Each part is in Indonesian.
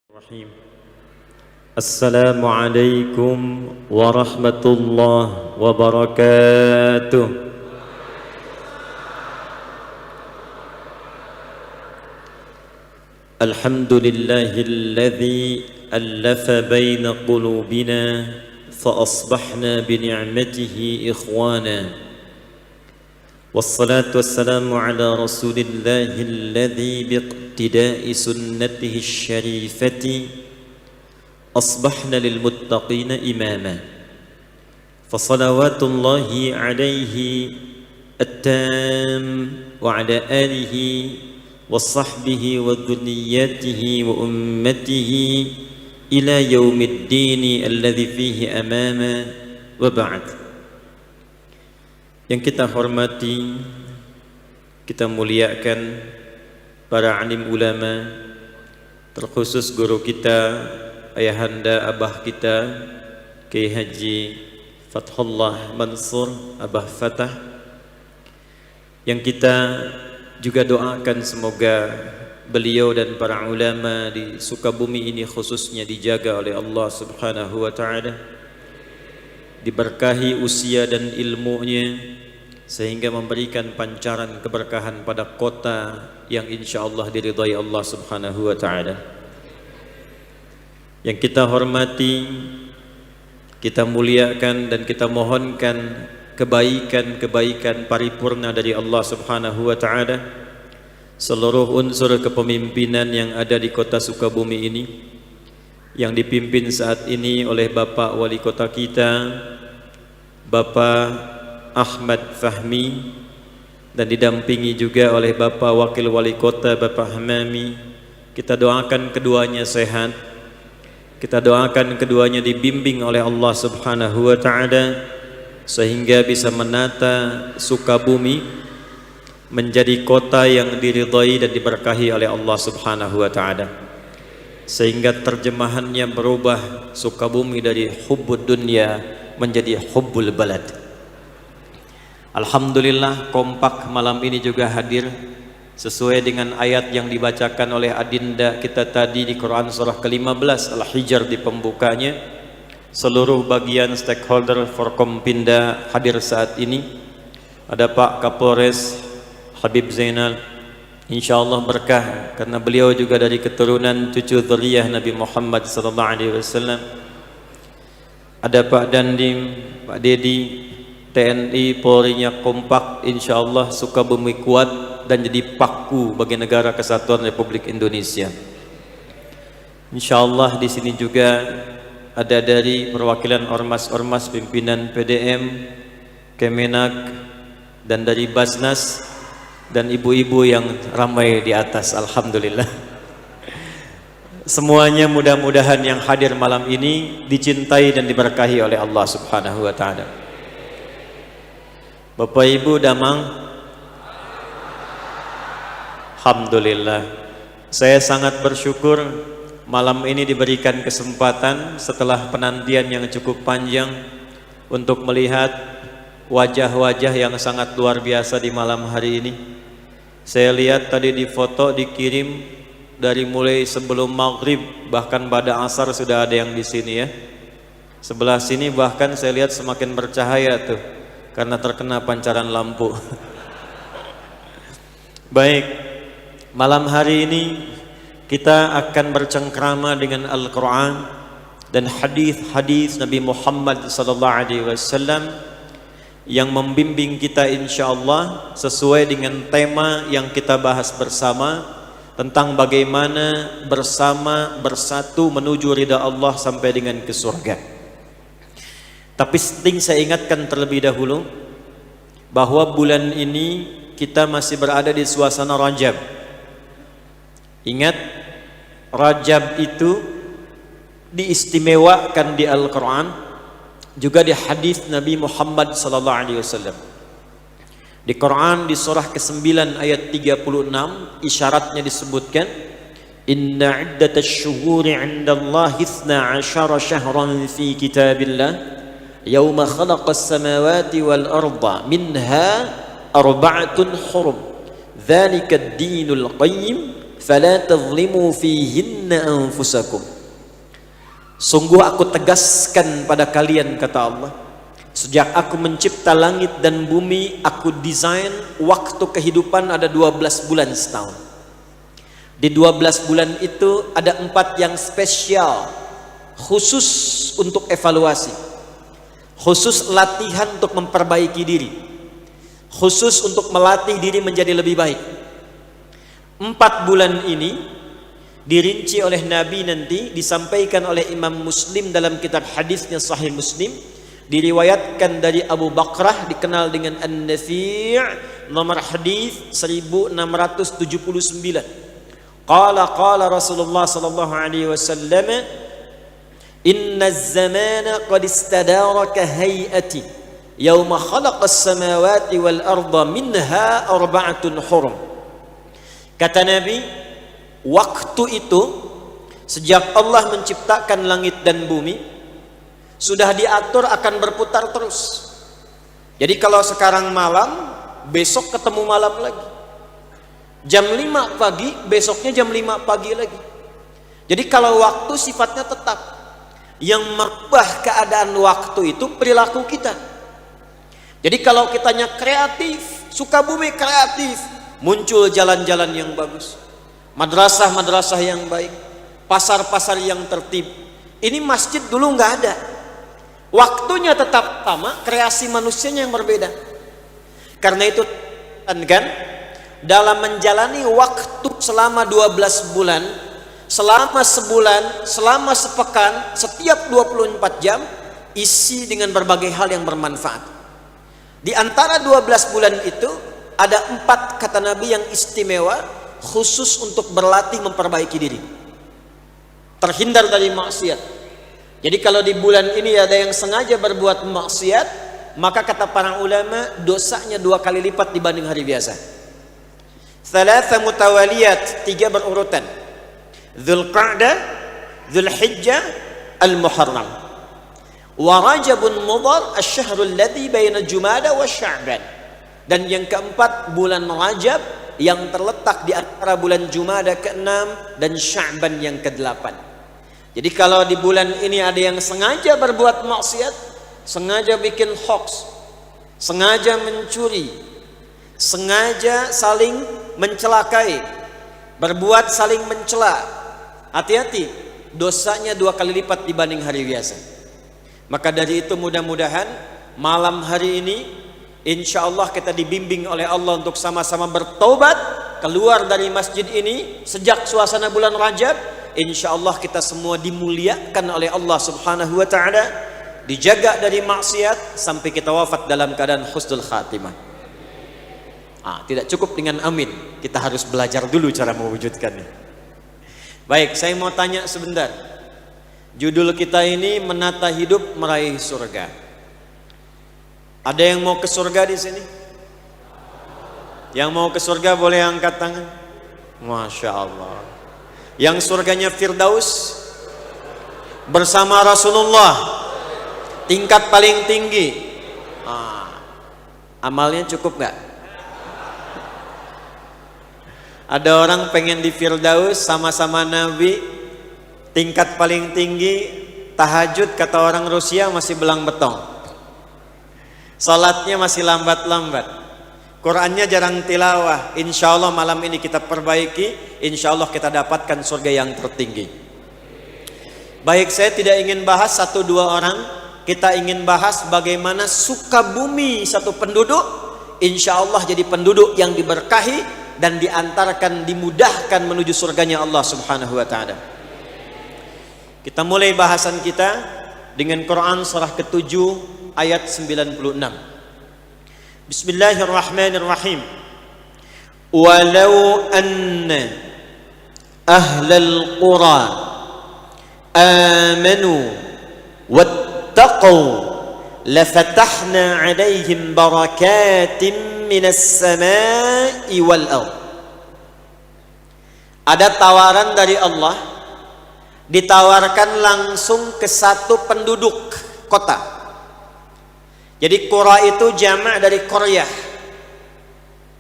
Bismillahirrahmanirrahim. Assalamualaikum warahmatullahi wabarakatuh. Alhamdulillahilladzi allafa baina qulubina fa asbahna bi ni'matihi ikhwana. Wassalatu wassalamu ala rasulillahil ladzi biiqtida'i sunnatihi syarifati asbahna lil muttaqina imama. Fa salawatullahi alaihi at-tam wa ala alihi wa sahbihi wa dhurriyyatihi wa ummatihi ila yaumiddin alladzi fihi amama wa ba'd. Yang kita hormati, kita muliakan para alim ulama, terkhusus guru kita, ayahanda abah kita, Kiai Haji Fathullah Mansur, Abah Fatah, yang kita juga doakan semoga beliau dan para ulama di Sukabumi ini khususnya dijaga oleh Allah Subhanahu wa Ta'ala, diberkahi usia dan ilmunya sehingga memberikan pancaran keberkahan pada kota yang insyaallah diridhai Allah Subhanahu wa Ta'ala. Yang kita hormati, kita muliakan dan kita mohonkan kebaikan-kebaikan paripurna dari Allah Subhanahu wa Ta'ala. Seluruh unsur kepemimpinan yang ada di kota Sukabumi ini, yang dipimpin saat ini oleh Bapak Wali Kota kita, Bapak Ahmad Fahmi, dan didampingi juga oleh Bapak Wakil Wali Kota Bapak Hamami. Kita doakan keduanya sehat, kita doakan keduanya dibimbing oleh Allah Subhanahu wa Ta'ala sehingga bisa menata Sukabumi menjadi kota yang diridhai dan diberkahi oleh Allah Subhanahu wa Ta'ala, sehingga terjemahannya berubah Sukabumi dari hubbud dunya menjadi hubbul balad. Alhamdulillah, kompak malam ini juga hadir sesuai dengan ayat yang dibacakan oleh adinda kita tadi di Quran surah ke-15 Al-Hijr di pembukanya. Seluruh bagian stakeholder Forkompinda hadir saat ini. Ada Pak Kapolres Habib Zainal, insyaallah berkah karena beliau juga dari keturunan cucu dzurriyyah Nabi Muhammad sallallahu alaihi wasallam. Ada Pak Dandim, Pak Dedi, TNI Polri-nya kompak, insyaallah Sukabumi kuat dan jadi paku bagi negara kesatuan Republik Indonesia. Insyaallah di sini juga ada dari perwakilan ormas-ormas pimpinan PDM, Kemenak, dan dari Basnas, dan ibu-ibu yang ramai di atas. Alhamdulillah. Semuanya mudah-mudahan yang hadir malam ini dicintai dan diberkahi oleh Allah Subhanahu wa Ta'ala. Bapak Ibu damang, alhamdulillah. Saya sangat bersyukur malam ini diberikan kesempatan setelah penantian yang cukup panjang untuk melihat wajah-wajah yang sangat luar biasa di malam hari ini. Saya lihat tadi di foto dikirim dari mulai sebelum maghrib, bahkan pada asar sudah ada yang di sini ya. Sebelah sini bahkan saya lihat semakin bercahaya tuh, karena terkena pancaran lampu. Baik, malam hari ini kita akan bercengkrama dengan Al-Quran dan hadis-hadis Nabi Muhammad SAW yang membimbing kita insyaallah sesuai dengan tema yang kita bahas bersama, tentang bagaimana bersatu menuju ridha Allah sampai dengan ke surga. Tapi penting saya ingatkan terlebih dahulu bahwa bulan ini kita masih berada di suasana Rajab. Ingat, Rajab itu diistimewakan di Al-Quran, juga di hadis Nabi Muhammad SAW. Di Quran di surah ke-9 ayat 36 isyaratnya disebutkan, inna iddatash syuhuri 'indallahi 12 syahran fi kitabillah yauma khalaqas samawati wal arda minha arba'atun hurum dzalika ad-dinul qayyim fala tadhlimu fihinna anfusakum. Sungguh aku tegaskan pada kalian, kata Allah, sejak aku mencipta langit dan bumi, aku desain waktu kehidupan ada 12 bulan setahun. Di 12 bulan itu ada 4 yang spesial, khusus untuk evaluasi, khusus latihan untuk memperbaiki diri, khusus untuk melatih diri menjadi lebih baik. 4 bulan ini dirinci oleh Nabi, nanti disampaikan oleh Imam Muslim dalam kitab hadisnya Sahih Muslim, diriwayatkan dari Abu Bakrah dikenal dengan An-Nafi', nomor hadis 1679. Qala Rasulullah sallallahu alaihi wasallam, inna az-zamana qad istadara ka hay'ati yawma khalaqa as-samawati wal arda minha arba'atun hurum. Kata Nabi, waktu itu sejak Allah menciptakan langit dan bumi sudah diatur akan berputar terus. Jadi kalau sekarang malam, besok ketemu malam lagi. Jam 5 pagi, besoknya jam 5 pagi lagi. Jadi kalau waktu sifatnya tetap. Yang merubah keadaan waktu itu perilaku kita. Jadi kalau kitanya kreatif, suka bumi kreatif, muncul jalan-jalan yang bagus, madrasah-madrasah yang baik, pasar-pasar yang tertib. Ini masjid dulu nggak ada. Waktunya tetap sama, kreasi manusianya yang berbeda. Karena itu kan dalam menjalani waktu selama 12 bulan, selama sebulan, selama sepekan, setiap 24 jam isi dengan berbagai hal yang bermanfaat. Di antara 12 bulan itu ada 4, kata Nabi, yang istimewa, khusus untuk berlatih memperbaiki diri, terhindar dari maksiat. Jadi kalau di bulan ini ada yang sengaja berbuat maksiat, maka kata para ulama dosanya 2 kali lipat dibanding hari biasa. Thalatha mutawaliyat, 3 berurutan. Dzulqa'dah, Dzulhijjah, Al-Muharram. Wa Rajabun Mudhar, asy-syahrul ladzi baina Jumada wa Sya'ban. Dan yang keempat, bulan Rajab yang terletak di antara bulan Jumada ke-6 dan Sya'ban yang ke-8. Jadi kalau di bulan ini ada yang sengaja berbuat maksiat, sengaja bikin hoax, sengaja mencuri, sengaja saling mencelakai, berbuat saling mencela, hati-hati, dosanya 2 kali lipat dibanding hari biasa. Maka dari itu mudah-mudahan malam hari ini insya Allah kita dibimbing oleh Allah untuk sama-sama bertaubat, keluar dari masjid ini sejak suasana bulan Rajab. Insya Allah kita semua dimuliakan oleh Allah subhanahu wa ta'ala, dijaga dari maksiat sampai kita wafat dalam keadaan husnul khatimah. Tidak cukup dengan amin, kita harus belajar dulu cara mewujudkannya. Baik, saya mau tanya sebentar. Judul kita ini menata hidup meraih surga. Ada yang mau ke surga di sini? Yang mau ke surga boleh angkat tangan. Masya Allah. Yang surganya Firdaus bersama Rasulullah, tingkat paling tinggi. Amalnya cukup nggak? Ada orang pengen di Firdaus sama-sama Nabi, tingkat paling tinggi, tahajud kata orang Rusia masih belang betong, salatnya masih lambat-lambat, Qurannya jarang tilawah. Insya Allah malam ini kita perbaiki, insya Allah kita dapatkan surga yang tertinggi. Baik, saya tidak ingin bahas 1-2 orang, kita ingin bahas bagaimana Sukabumi satu penduduk insya Allah jadi penduduk yang diberkahi dan diantarkan, dimudahkan menuju surganya Allah subhanahu wa ta'ala. Kita mulai bahasan kita dengan Quran surah ke-7 ayat 96. Bismillahirrahmanirrahim. Walau anna ahlal qura amanu wattaqu lafatahna alaihim barakatim minas samai wal ardh. Ada tawaran dari Allah, ditawarkan langsung ke satu penduduk kota. Jadi qura itu jamak dari qaryah.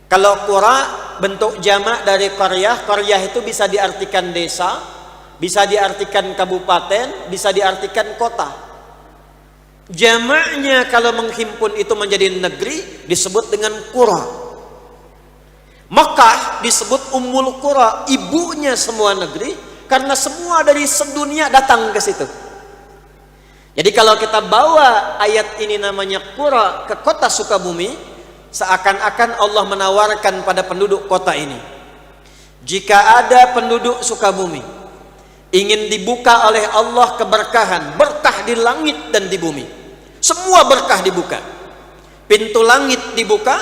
Kalau qura bentuk jamak dari qaryah. Qaryah itu bisa diartikan desa, bisa diartikan kabupaten, bisa diartikan kota. Jamaknya kalau menghimpun itu menjadi negeri disebut dengan qura. Makkah disebut Ummul Qura, ibunya semua negeri, karena semua dari sedunia datang ke situ. Jadi kalau kita bawa ayat ini namanya qura ke kota Sukabumi, seakan-akan Allah menawarkan pada penduduk kota ini, jika ada penduduk Sukabumi ingin dibuka oleh Allah keberkahan, berkah di langit dan di bumi, semua berkah dibuka, pintu langit dibuka,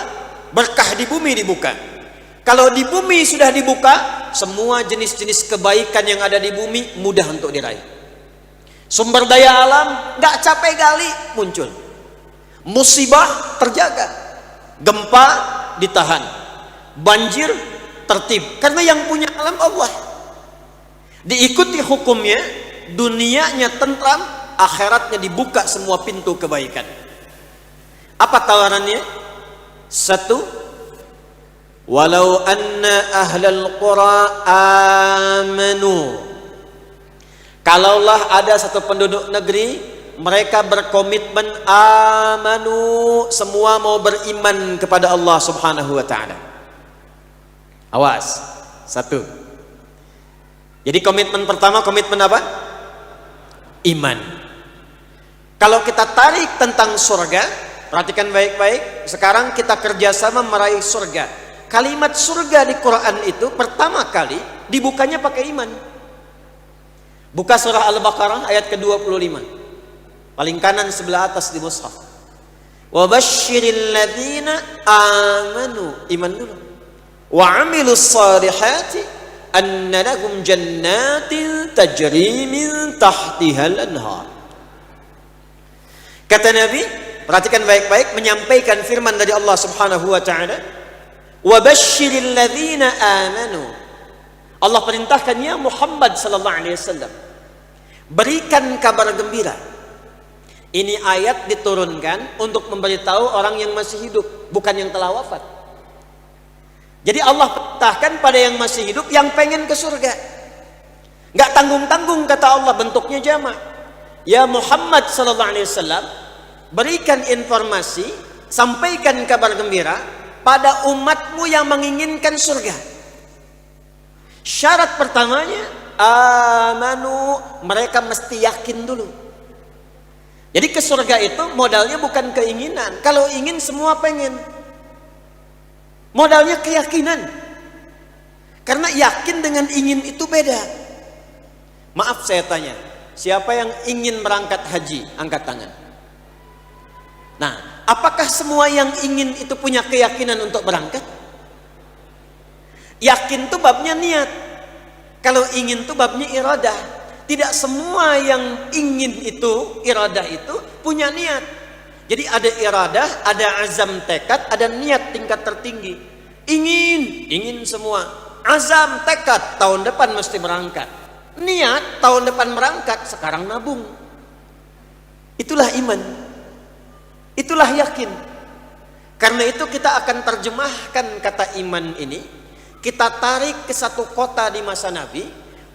berkah di bumi dibuka. Kalau di bumi sudah dibuka, semua jenis-jenis kebaikan yang ada di bumi mudah untuk diraih. Sumber daya alam gak capek gali muncul, musibah terjaga, gempa ditahan, banjir tertib, karena yang punya alam Allah. Diikuti hukumnya, dunianya tentram, akhiratnya dibuka semua pintu kebaikan. Apa tawarannya? Satu, walau anna ahlal qura amanu, kalaulah ada satu penduduk negeri, mereka berkomitmen amanu, semua mau beriman kepada Allah Subhanahu wa ta'ala. Awas, satu. Jadi komitmen pertama, komitmen apa? Iman. Kalau kita tarik tentang surga, perhatikan baik-baik, sekarang kita kerjasama meraih surga. Kalimat surga di Quran itu pertama kali dibukanya pakai iman. Buka surah Al-Baqarah ayat ke-25, paling kanan sebelah atas di mushaf. Wa basyiril ladzina amanu, iman dulu, wa amilus salihati anna lahum jannatin tajri min tahtihal anhar. Kata Nabi, perhatikan baik-baik, menyampaikan firman dari Allah Subhanahu wa ta'ala, wa basyiril ladzina amanu. Allah perintahkan, ya Muhammad sallallahu alaihi wasallam, berikan kabar gembira. Ini ayat diturunkan untuk memberitahu orang yang masih hidup, bukan yang telah wafat. Jadi Allah perintahkan pada yang masih hidup, yang pengen ke surga. Nggak tanggung-tanggung kata Allah, bentuknya jamak. Ya Muhammad sallallahu alaihi wasallam, berikan informasi, sampaikan kabar gembira pada umatmu yang menginginkan surga. Syarat pertamanya, amanu, mereka mesti yakin dulu. Jadi ke surga itu modalnya bukan keinginan. Kalau ingin semua pengen. Modalnya keyakinan. Karena yakin dengan ingin itu beda. Maaf saya tanya, siapa yang ingin berangkat haji? Angkat tangan. Nah, apakah semua yang ingin itu punya keyakinan untuk berangkat? Yakin itu babnya niat. Kalau ingin itu babnya iradah. Tidak semua yang ingin itu, iradah itu punya niat. Jadi ada iradah, ada azam tekad, ada niat tingkat tertinggi. Ingin semua. Azam tekad, tahun depan mesti berangkat. Niat, tahun depan berangkat, sekarang nabung. Itulah iman. Itulah yakin. Karena itu kita akan terjemahkan kata iman ini. Kita tarik ke satu kota di masa Nabi,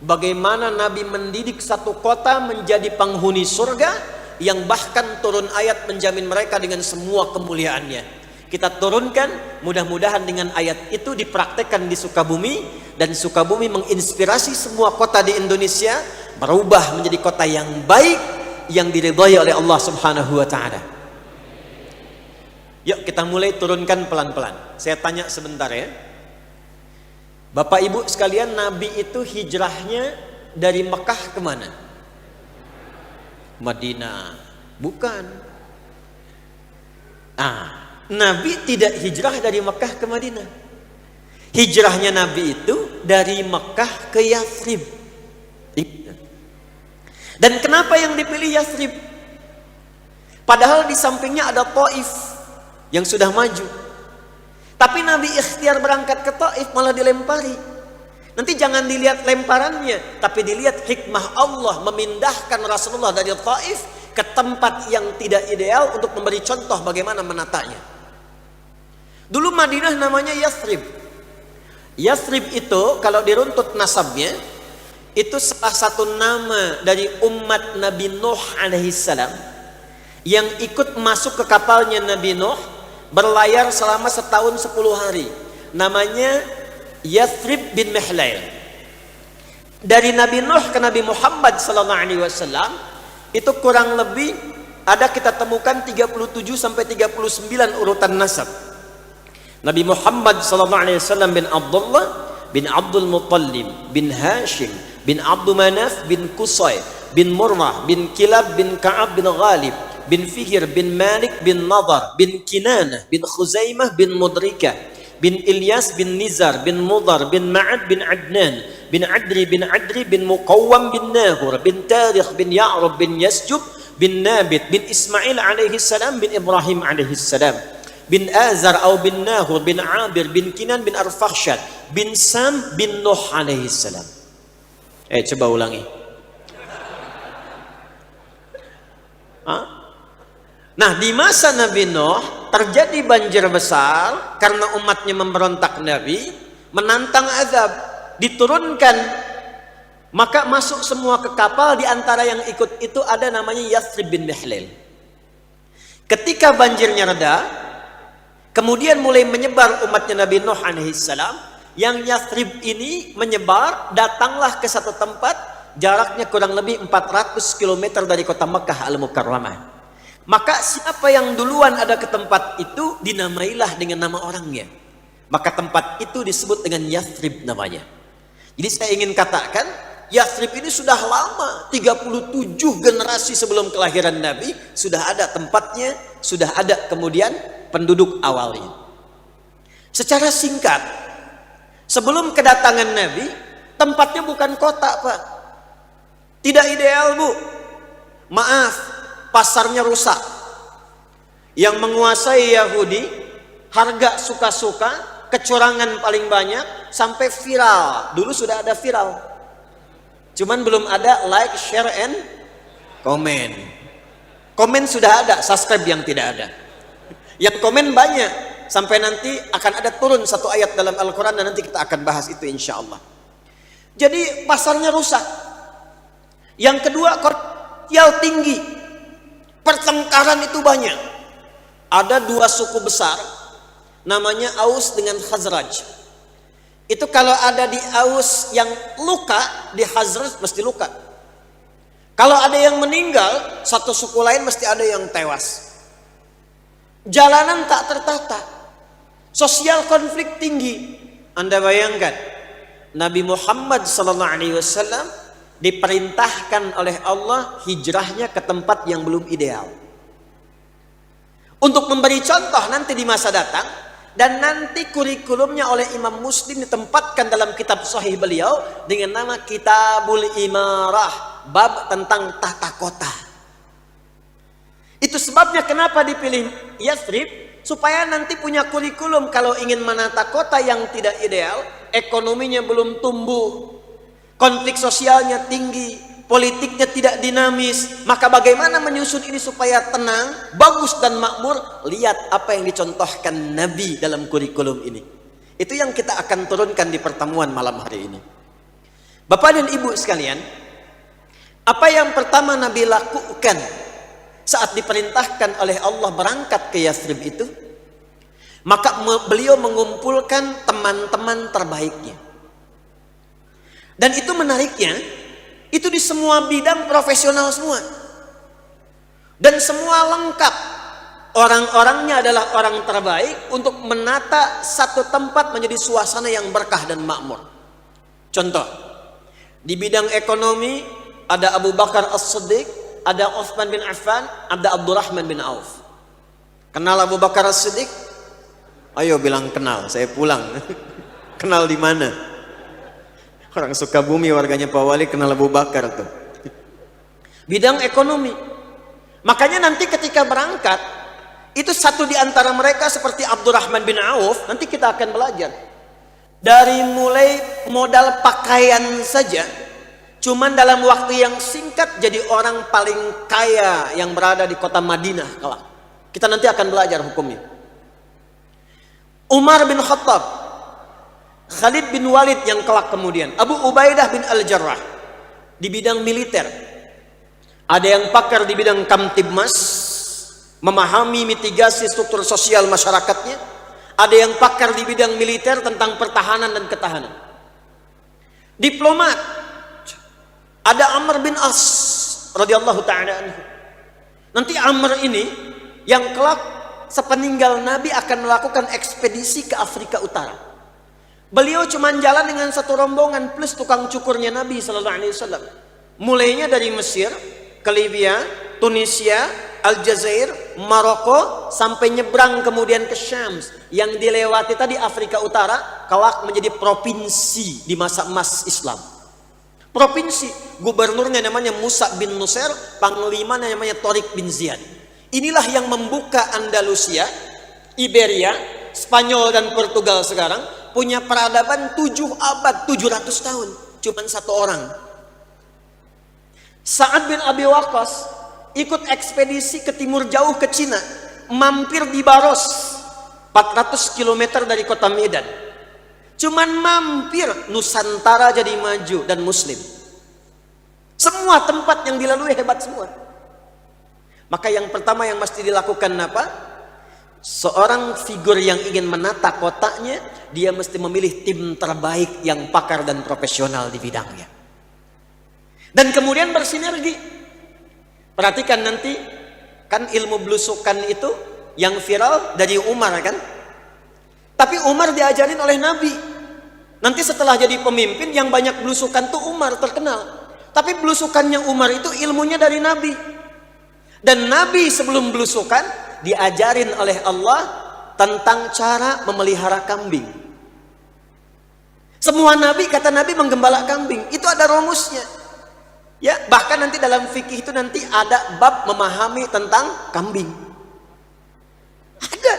bagaimana Nabi mendidik satu kota menjadi penghuni surga, yang bahkan turun ayat menjamin mereka dengan semua kemuliaannya. Kita turunkan, mudah-mudahan dengan ayat itu dipraktekkan di Sukabumi, dan Sukabumi menginspirasi semua kota di Indonesia berubah menjadi kota yang baik, yang diridhai oleh Allah Subhanahu wa ta'ala. Yuk kita mulai turunkan pelan-pelan. Saya tanya sebentar ya. Bapak Ibu sekalian, Nabi itu hijrahnya dari Mekah kemana? Madinah. Bukan. Nabi tidak hijrah dari Mekah ke Madinah. Hijrahnya Nabi itu dari Mekah ke Yathrib. Dan kenapa yang dipilih Yathrib? Padahal di sampingnya ada Taif yang sudah maju. Tapi Nabi ikhtiar berangkat ke Taif malah dilempari. Nanti jangan dilihat lemparannya, tapi dilihat hikmah Allah memindahkan Rasulullah dari Taif ke tempat yang tidak ideal untuk memberi contoh bagaimana menatanya. Dulu Madinah namanya Yathrib. Yathrib itu kalau diruntut nasabnya, itu salah satu nama dari umat Nabi Nuh alaihissalam yang ikut masuk ke kapalnya Nabi Nuh, berlayar selama setahun 10 hari. Namanya Yathrib bin Mihlail. Dari Nabi Nuh ke Nabi Muhammad SAW itu kurang lebih ada kita temukan 37 sampai 39 urutan nasab. Nabi Muhammad SAW bin Abdullah bin Abdul Muttalib bin Hashim bin Abdul Manaf bin Qusay bin Murrah bin Kilab bin Ka'ab bin Ghalib bin Fihir bin Malik bin Nadar bin Kinanah bin Khuzaimah bin Mudrikah bin Ilyas bin Nizar bin Mudar bin Ma'ad bin Adnan bin Adri bin Muqawwam bin Nahur bin Tarikh bin Ya'rub bin Yasjub bin Nabit bin Ismail alaihi salam bin Ibrahim alaihi salam bin Azar atau bin Nahur bin Abir bin Kinan bin Arfakhshad bin Sam bin Nuh alaihi salam. Coba ulangi. Nah, di masa Nabi Nuh terjadi banjir besar karena umatnya memberontak Nabi, menantang azab, diturunkan, maka masuk semua ke kapal. Di antara yang ikut itu ada namanya Yathrib bin Mihlail. Ketika banjirnya reda, kemudian mulai menyebar umatnya Nabi Nuh alaihissalam. Yang Yathrib ini menyebar, datanglah ke satu tempat, jaraknya kurang lebih 400 km dari kota Mekah Al-Mukarramah. Maka siapa yang duluan ada ke tempat itu, dinamailah dengan nama orangnya. Maka tempat itu disebut dengan Yathrib namanya. Jadi saya ingin katakan, Yathrib ini sudah lama, 37 generasi sebelum kelahiran Nabi, sudah ada tempatnya, sudah ada kemudian penduduk awalnya. Secara singkat, sebelum kedatangan Nabi, tempatnya bukan kota, Pak. Tidak ideal, Bu. Maaf, pasarnya rusak. Yang menguasai Yahudi, harga suka-suka, kecurangan paling banyak, sampai viral. Dulu sudah ada viral. Cuman belum ada like, share, and comment. Komen sudah ada, subscribe yang tidak ada. Yang komen banyak. Sampai nanti akan ada turun satu ayat dalam Al-Quran dan nanti kita akan bahas itu insya Allah. Jadi pasarnya rusak. Yang kedua, komersial tinggi. Pertengkaran itu banyak. Ada dua suku besar, namanya Aus dengan Khazraj. Itu kalau ada di Aus yang luka, di Khazraj mesti luka. Kalau ada yang meninggal, satu suku lain mesti ada yang tewas. Jalanan tak tertata. Sosial konflik tinggi. Anda bayangkan, Nabi Muhammad SAW diperintahkan oleh Allah hijrahnya ke tempat yang belum ideal. Untuk memberi contoh nanti di masa datang, dan nanti kurikulumnya oleh Imam Muslim ditempatkan dalam kitab sahih beliau dengan nama Kitabul Imarah, bab tentang tata kota. Itu sebabnya kenapa dipilih Yathrib, supaya nanti punya kurikulum kalau ingin menata kota yang tidak ideal, ekonominya belum tumbuh, konflik sosialnya tinggi, politiknya tidak dinamis, maka bagaimana menyusun ini supaya tenang, bagus dan makmur. Lihat apa yang dicontohkan Nabi dalam kurikulum ini. Itu yang kita akan turunkan di pertemuan malam hari ini. Bapak dan Ibu sekalian, apa yang pertama Nabi lakukan saat diperintahkan oleh Allah berangkat ke Yathrib itu? Maka beliau mengumpulkan teman-teman terbaiknya. Dan itu menariknya, itu di semua bidang profesional semua. Dan semua lengkap. Orang-orangnya adalah orang terbaik untuk menata satu tempat menjadi suasana yang berkah dan makmur. Contoh, di bidang ekonomi ada Abu Bakar As-Siddiq, ada Utsman bin Affan, ada Abdurrahman bin Auf. Kenal Abu Bakar As-Siddiq? Ayo bilang kenal, saya pulang. Kenal di mana? Orang Sukabumi, warganya Pak Wali, kenal Abu Bakar tuh. Bidang ekonomi. Makanya nanti ketika berangkat, itu satu di antara mereka seperti Abdurrahman bin Auf, nanti kita akan belajar. Dari mulai modal pakaian saja, cuman dalam waktu yang singkat jadi orang paling kaya yang berada di kota Madinah kelak. Kita nanti akan belajar hukumnya. Umar bin Khattab, Khalid bin Walid yang kelak kemudian, Abu Ubaidah bin Al-Jarrah di bidang militer. Ada yang pakar di bidang Kamtibmas, memahami mitigasi struktur sosial masyarakatnya. Ada yang pakar di bidang militer tentang pertahanan dan ketahanan. Diplomat, ada Amr bin As radhiyallahu ta'ala anhu. Nanti Amr ini yang kelak sepeninggal Nabi akan melakukan ekspedisi ke Afrika Utara. Beliau cuma jalan dengan satu rombongan plus tukang cukurnya Nabi sallallahu alaihi wasallam. Mulainya dari Mesir ke Libya, Tunisia, Aljazair, Maroko, sampai nyebrang kemudian ke Syam. Yang dilewati tadi Afrika Utara kelak menjadi provinsi di masa emas Islam. Provinsi, gubernurnya namanya Musa bin Nusair, panglimanya namanya Tariq bin Ziyad. Inilah yang membuka Andalusia, Iberia, Spanyol dan Portugal sekarang punya peradaban 7 abad, 700 tahun. Cuman satu orang. Sa'ad bin Abi Waqqas ikut ekspedisi ke timur jauh ke Cina, mampir di Baros, 400 km dari kota Medan. Cuman mampir, Nusantara jadi maju dan muslim. Semua tempat yang dilalui hebat semua. Maka yang pertama yang mesti dilakukan apa? Seorang figur yang ingin menata kotaknya, dia mesti memilih tim terbaik yang pakar dan profesional di bidangnya. Dan kemudian bersinergi. Perhatikan nanti, kan ilmu belusukan itu yang viral dari Umar kan? Tapi Umar diajarin oleh Nabi. Nanti setelah jadi pemimpin yang banyak belusukan tuh Umar terkenal. Tapi belusukannya Umar itu ilmunya dari Nabi. Dan Nabi sebelum belusukan diajarin oleh Allah tentang cara memelihara kambing. Semua Nabi, kata Nabi, menggembala kambing. Itu ada rumusnya. Ya, bahkan nanti dalam fikih itu nanti ada bab memahami tentang kambing. Ada.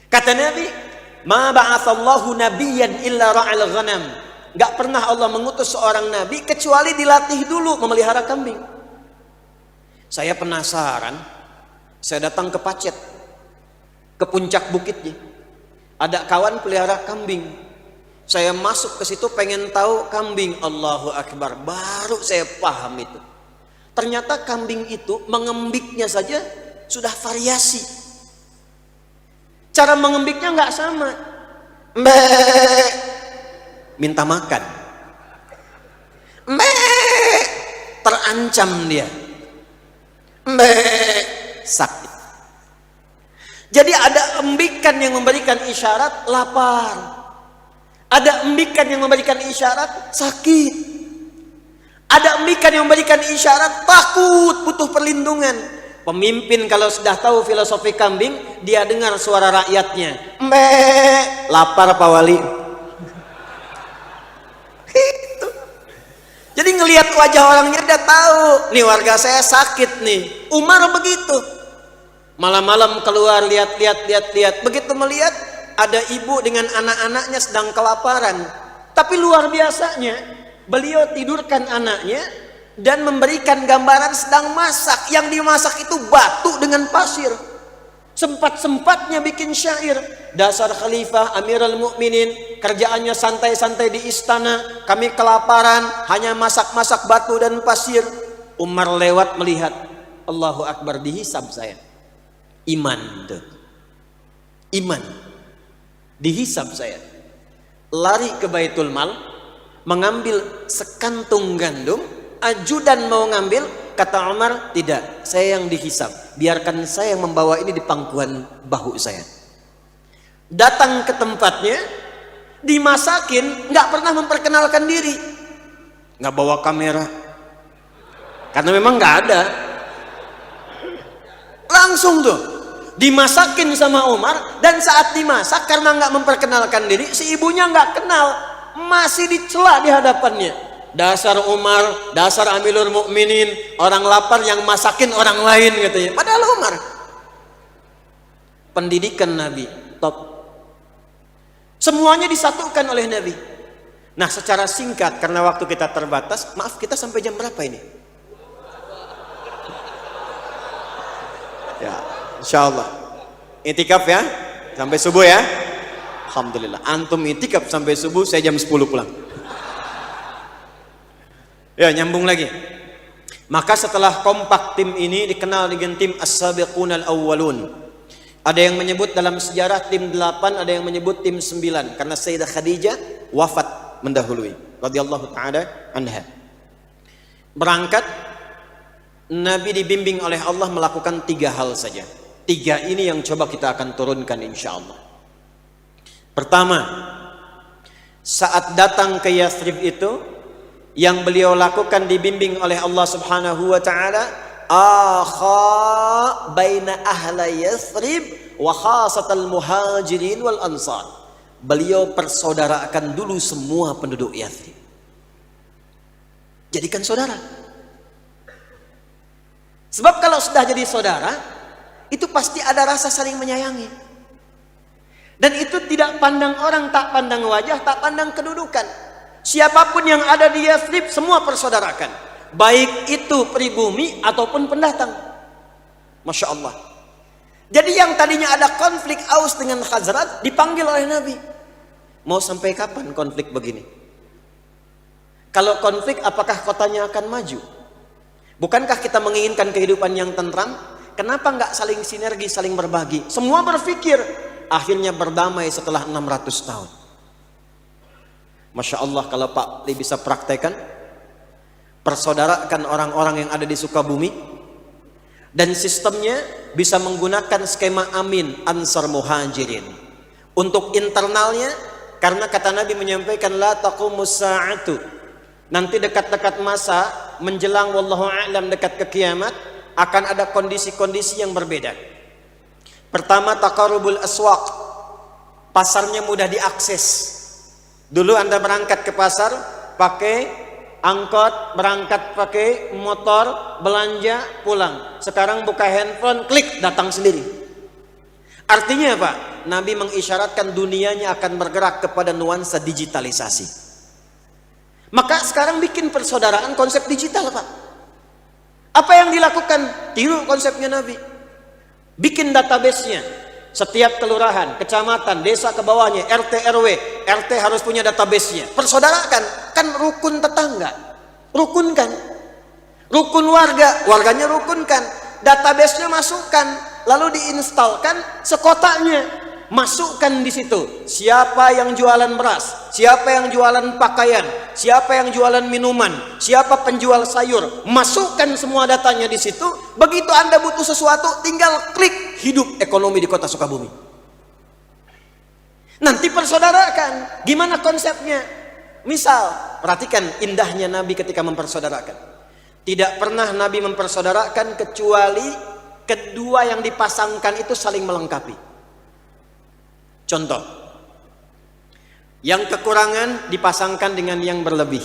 Kata Nabi, ma ba'atsallahu nabiyyan illa ra'al ghanam. Enggak pernah Allah mengutus seorang nabi kecuali dilatih dulu memelihara kambing. Saya penasaran, saya datang ke Pacet, ke puncak bukitnya. Ada kawan pelihara kambing. Saya masuk ke situ pengen tahu kambing. Allahu Akbar, baru saya paham itu. Ternyata kambing itu mengembiknya saja sudah variasi. Cara mengembiknya nggak sama. Mbak, minta makan. Mbak, terancam dia. Mbak, sakit. Jadi ada embikan yang memberikan isyarat lapar. Ada embikan yang memberikan isyarat sakit. Ada embikan yang memberikan isyarat takut, butuh perlindungan. Pemimpin kalau sudah tahu filosofi kambing, dia dengar suara rakyatnya. Mbak, lapar Pak Wali. Itu. Jadi ngelihat wajah orangnya udah tahu, nih warga saya sakit nih. Umar begitu. Malam-malam keluar lihat. Begitu melihat ada ibu dengan anak-anaknya sedang kelaparan. Tapi luar biasanya, beliau tidurkan anaknya dan memberikan gambaran sedang masak. Yang dimasak itu batu dengan pasir. Sempat-sempatnya bikin syair. Dasar khalifah Amirul Mukminin, kerjaannya santai-santai di istana. Kami kelaparan, hanya masak-masak batu dan pasir. Umar lewat melihat. Allahu Akbar, dihisab saya. Iman tuh. Iman. Dihisab saya. Lari ke Baitul Mal, mengambil sekantung gandum. Ajudan mau ngambil, kata Umar, tidak, saya yang dihisab. Biarkan saya yang membawa ini di pangkuan bahu saya. Datang ke tempatnya, dimasakin, nggak pernah memperkenalkan diri, nggak bawa kamera, karena memang nggak ada. Langsung tuh dimasakin sama Umar, dan saat dimasak karena nggak memperkenalkan diri, si ibunya nggak kenal, masih dicela di hadapannya. Dasar Umar, dasar Amirul Mukminin, orang lapar yang masakin orang lain katanya. Padahal Umar. Pendidikan Nabi top. Semuanya disatukan oleh Nabi. Nah, secara singkat karena waktu kita terbatas, maaf, kita sampai jam berapa ini? Ya, insyaallah. Intikaf ya, sampai subuh ya. Alhamdulillah. Antum itikaf sampai subuh, saya jam 10 pulang. Ya, nyambung lagi. Maka setelah kompak tim ini dikenal dengan tim As-Sabiqunal Awwalun. Ada yang menyebut dalam sejarah tim 8, ada yang menyebut tim 9 karena Sayyidah Khadijah wafat mendahului radhiyallahu taala anha. Berangkat, Nabi dibimbing oleh Allah melakukan 3 hal saja. 3 ini yang coba kita akan turunkan insyaallah. Pertama, saat datang ke Yathrib itu, yang beliau lakukan dibimbing oleh Allah Subhanahu wa taala, akha baina ahla Yathrib wa khasatal muhajirin wal ansar. Beliau persaudarakan dulu semua penduduk Yathrib. Jadikan saudara. Sebab kalau sudah jadi saudara, itu pasti ada rasa saling menyayangi. Dan itu tidak pandang orang, tak pandang wajah, tak pandang kedudukan. Siapapun yang ada di Yathrib semua persaudarakan, baik itu pribumi ataupun pendatang. Masya Allah. Jadi yang tadinya ada konflik Aus dengan Khazraj dipanggil oleh Nabi. Mau sampai kapan konflik begini? Kalau konflik, apakah kotanya akan maju? Bukankah kita menginginkan kehidupan yang tentram? Kenapa nggak saling sinergi, saling berbagi? Semua berpikir akhirnya berdamai setelah 600 tahun. Masya Allah, kalau Pak Li bisa praktekan, persaudarakan orang-orang yang ada di Sukabumi, dan sistemnya bisa menggunakan skema Amin Ansar Muhajirin. Untuk internalnya, karena kata Nabi menyampaikan la taqumus sa'atu, nanti dekat-dekat masa menjelang wallahu a'lam dekat ke kiamat akan ada kondisi-kondisi yang berbeda. Pertama, taqarrubul aswaq, pasarnya mudah diakses. Dulu Anda berangkat ke pasar pakai angkot, berangkat pakai motor, belanja, pulang. Sekarang buka handphone, klik, datang sendiri. Artinya apa? Nabi mengisyaratkan dunianya akan bergerak kepada nuansa digitalisasi. Maka sekarang bikin persaudaraan konsep digital, Pak. Apa yang dilakukan? Tiru konsepnya Nabi. Bikin database-nya. Setiap kelurahan, kecamatan, desa ke bawahnya, RT RW, RT harus punya database-nya. Persaudarakan, kan rukun tetangga. Rukunkan. Rukun warga, warganya rukunkan. Database-nya masukkan, lalu diinstalkan sekotanya. Masukkan di situ siapa yang jualan beras, siapa yang jualan pakaian, siapa yang jualan minuman, siapa penjual sayur. Masukkan semua datanya di situ. Begitu Anda butuh sesuatu, tinggal klik, hidup ekonomi di kota Sukabumi. Nanti persaudarakan. Gimana konsepnya? Misal, perhatikan indahnya Nabi ketika mempersaudarakan. Tidak pernah Nabi mempersaudarakan kecuali kedua yang dipasangkan itu saling melengkapi. Contoh, yang kekurangan dipasangkan dengan yang berlebih.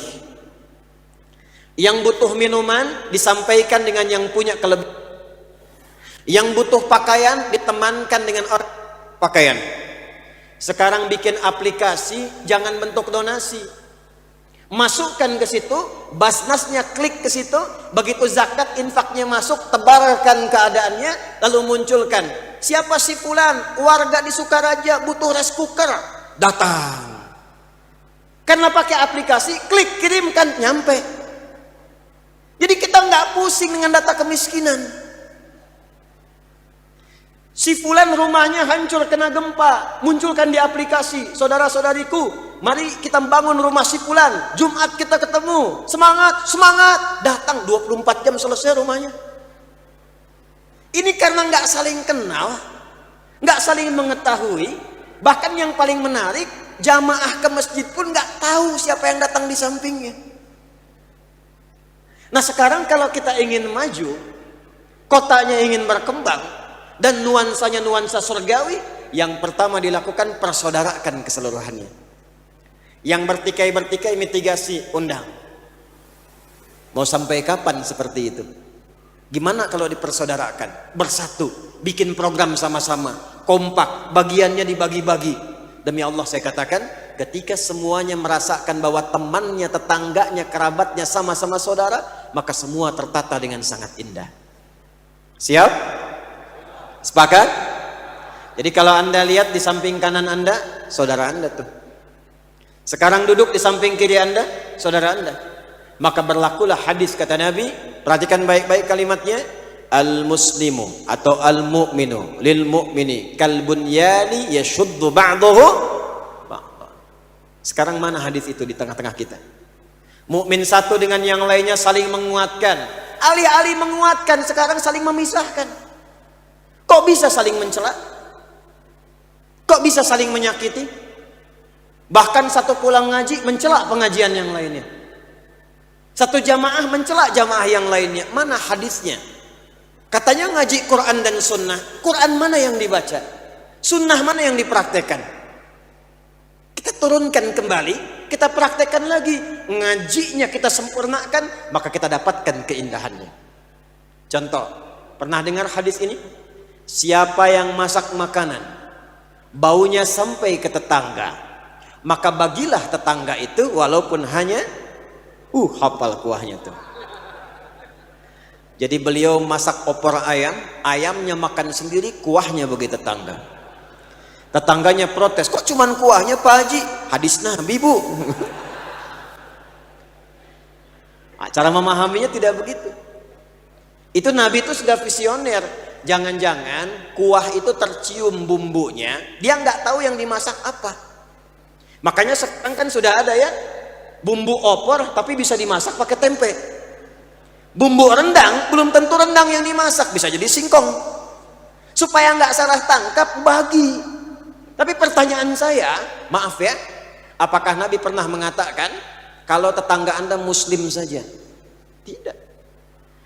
Yang butuh minuman disampaikan dengan yang punya kelebihan. Yang butuh pakaian ditemankan dengan orang pakaian. Sekarang bikin aplikasi, jangan bentuk donasi. Masukkan ke situ, basnasnya klik ke situ, begitu zakat infaknya masuk, tebarkan keadaannya, lalu munculkan. Siapa si fulan, warga di Sukaraja butuh rice cooker, datang. Karena pakai aplikasi, klik kirimkan, nyampe. Jadi kita nggak pusing dengan data kemiskinan. Si fulan rumahnya hancur kena gempa, munculkan di aplikasi. Saudara-saudariku, mari kita bangun rumah si fulan. Jumat kita ketemu, semangat, semangat. Datang 24 jam selesai rumahnya. Ini karena nggak saling kenal, nggak saling mengetahui. Bahkan yang paling menarik, jamaah ke masjid pun nggak tahu siapa yang datang di sampingnya. Nah sekarang kalau kita ingin maju, kotanya ingin berkembang, dan nuansanya nuansa surgawi, yang pertama dilakukan persaudarakan keseluruhannya. Yang bertikai-bertikai mitigasi, undang. Mau sampai kapan seperti itu? Gimana kalau dipersaudarakan, bersatu, bikin program sama-sama, kompak, bagiannya dibagi-bagi. Demi Allah saya katakan, ketika semuanya merasakan bahwa temannya, tetangganya, kerabatnya sama-sama saudara, maka semua tertata dengan sangat indah. Siap? Sepakat? Jadi kalau Anda lihat di samping kanan Anda, saudara Anda tuh. Sekarang duduk di samping kiri Anda, saudara Anda. Maka berlakulah hadis kata Nabi, perhatikan baik-baik kalimatnya, al-muslimu atau al-mu'minu lil mu'mini kal bunyani yashuddu ba'dahu ba'dha. Sekarang mana hadis itu di tengah-tengah kita? Mukmin satu dengan yang lainnya saling menguatkan. Alih-alih menguatkan, sekarang saling memisahkan. Kok bisa saling mencela? Kok bisa saling menyakiti? Bahkan satu pulang ngaji mencela pengajian yang lainnya. Satu jamaah mencela jamaah yang lainnya. Mana hadisnya? Katanya ngaji Quran dan sunnah. Quran mana yang dibaca? Sunnah mana yang dipraktekkan? Kita turunkan kembali, kita praktekkan lagi. Ngajinya kita sempurnakan, maka kita dapatkan keindahannya. Contoh, pernah dengar hadis ini? Siapa yang masak makanan, baunya sampai ke tetangga, maka bagilah tetangga itu walaupun hanya hafal kuahnya tuh. Jadi beliau masak opor ayam, ayamnya makan sendiri, kuahnya bagi tetangga. Tetangganya protes, kok cuman kuahnya Pak Haji? Hadis Nabi Bu. Cara memahaminya tidak begitu. Itu Nabi itu sudah visioner. Jangan-jangan kuah itu tercium bumbunya, dia nggak tahu yang dimasak apa. Makanya sekarang kan sudah ada ya bumbu opor tapi bisa dimasak pakai tempe. Bumbu rendang belum tentu rendang yang dimasak, bisa jadi singkong. Supaya nggak salah tangkap, bagi. Tapi pertanyaan saya, maaf ya, apakah Nabi pernah mengatakan kalau tetangga Anda muslim saja? Tidak.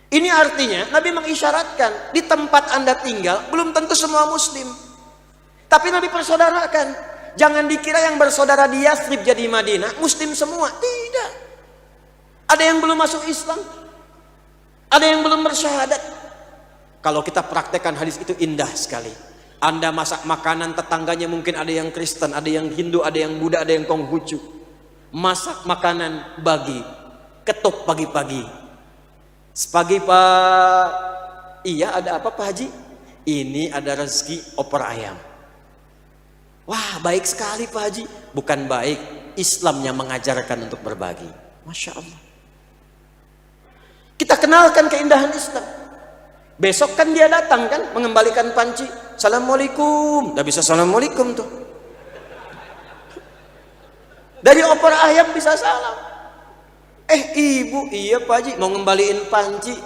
Ini artinya Nabi mengisyaratkan di tempat Anda tinggal belum tentu semua muslim. Tapi Nabi persaudarakan. Jangan dikira yang bersaudara di Yathrib jadi Madinah muslim semua. Tidak. Ada yang belum masuk Islam. Ada yang belum bersyahadat. Kalau kita praktekkan hadis itu indah sekali. Anda masak makanan, tetangganya mungkin ada yang Kristen, ada yang Hindu, ada yang Buddha, ada yang Konghucu. Masak makanan bagi, ketuk pagi-pagi. Pagi Pak, iya ada apa Pak Haji? Ini ada rezeki opor ayam. Wah baik sekali Pak Haji. Bukan baik, Islam yang mengajarkan untuk berbagi. Masya Allah. Kita kenalkan keindahan Islam. Besok kan dia datang kan, mengembalikan panci. Assalamualaikum. Udah bisa assalamualaikum tuh. Dari opor ayam bisa salam. Ibu, iya Pak Haji mau ngembaliin panci.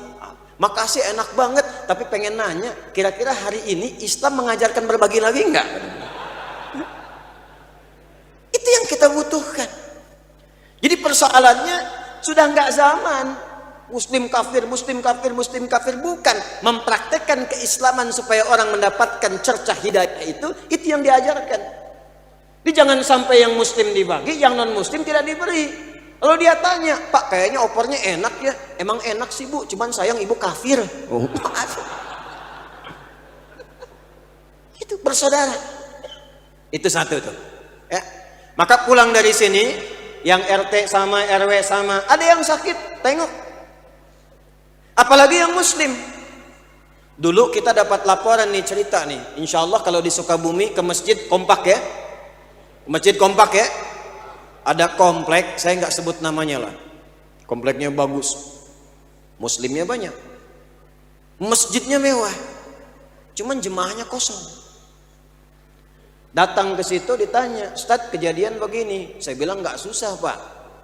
Makasih enak banget, tapi pengen nanya, kira-kira hari ini Islam mengajarkan berbagi lagi enggak? Itu yang kita butuhkan. Jadi persoalannya sudah enggak zaman muslim kafir, muslim kafir, muslim kafir, bukan mempraktekkan keislaman supaya orang mendapatkan cercah hidayah itu yang diajarkan. Jadi jangan sampai yang muslim dibagi, yang non muslim tidak diberi. Kalau dia tanya, Pak kayaknya opornya enak ya. Emang enak sih Bu, cuman sayang ibu kafir. Itu bersaudara. Itu satu tuh. Ya. Maka pulang dari sini, yang RT sama RW sama, ada yang sakit, tengok. Apalagi yang muslim. Dulu kita dapat laporan nih, cerita nih. Insya Allah kalau di Sukabumi ke masjid kompak ya. Masjid kompak ya. Ada komplek, saya nggak sebut namanya lah. Kompleknya bagus, muslimnya banyak, masjidnya mewah, cuman jemaahnya kosong. Datang ke situ ditanya, Ustadz kejadian begini. Saya bilang nggak susah Pak.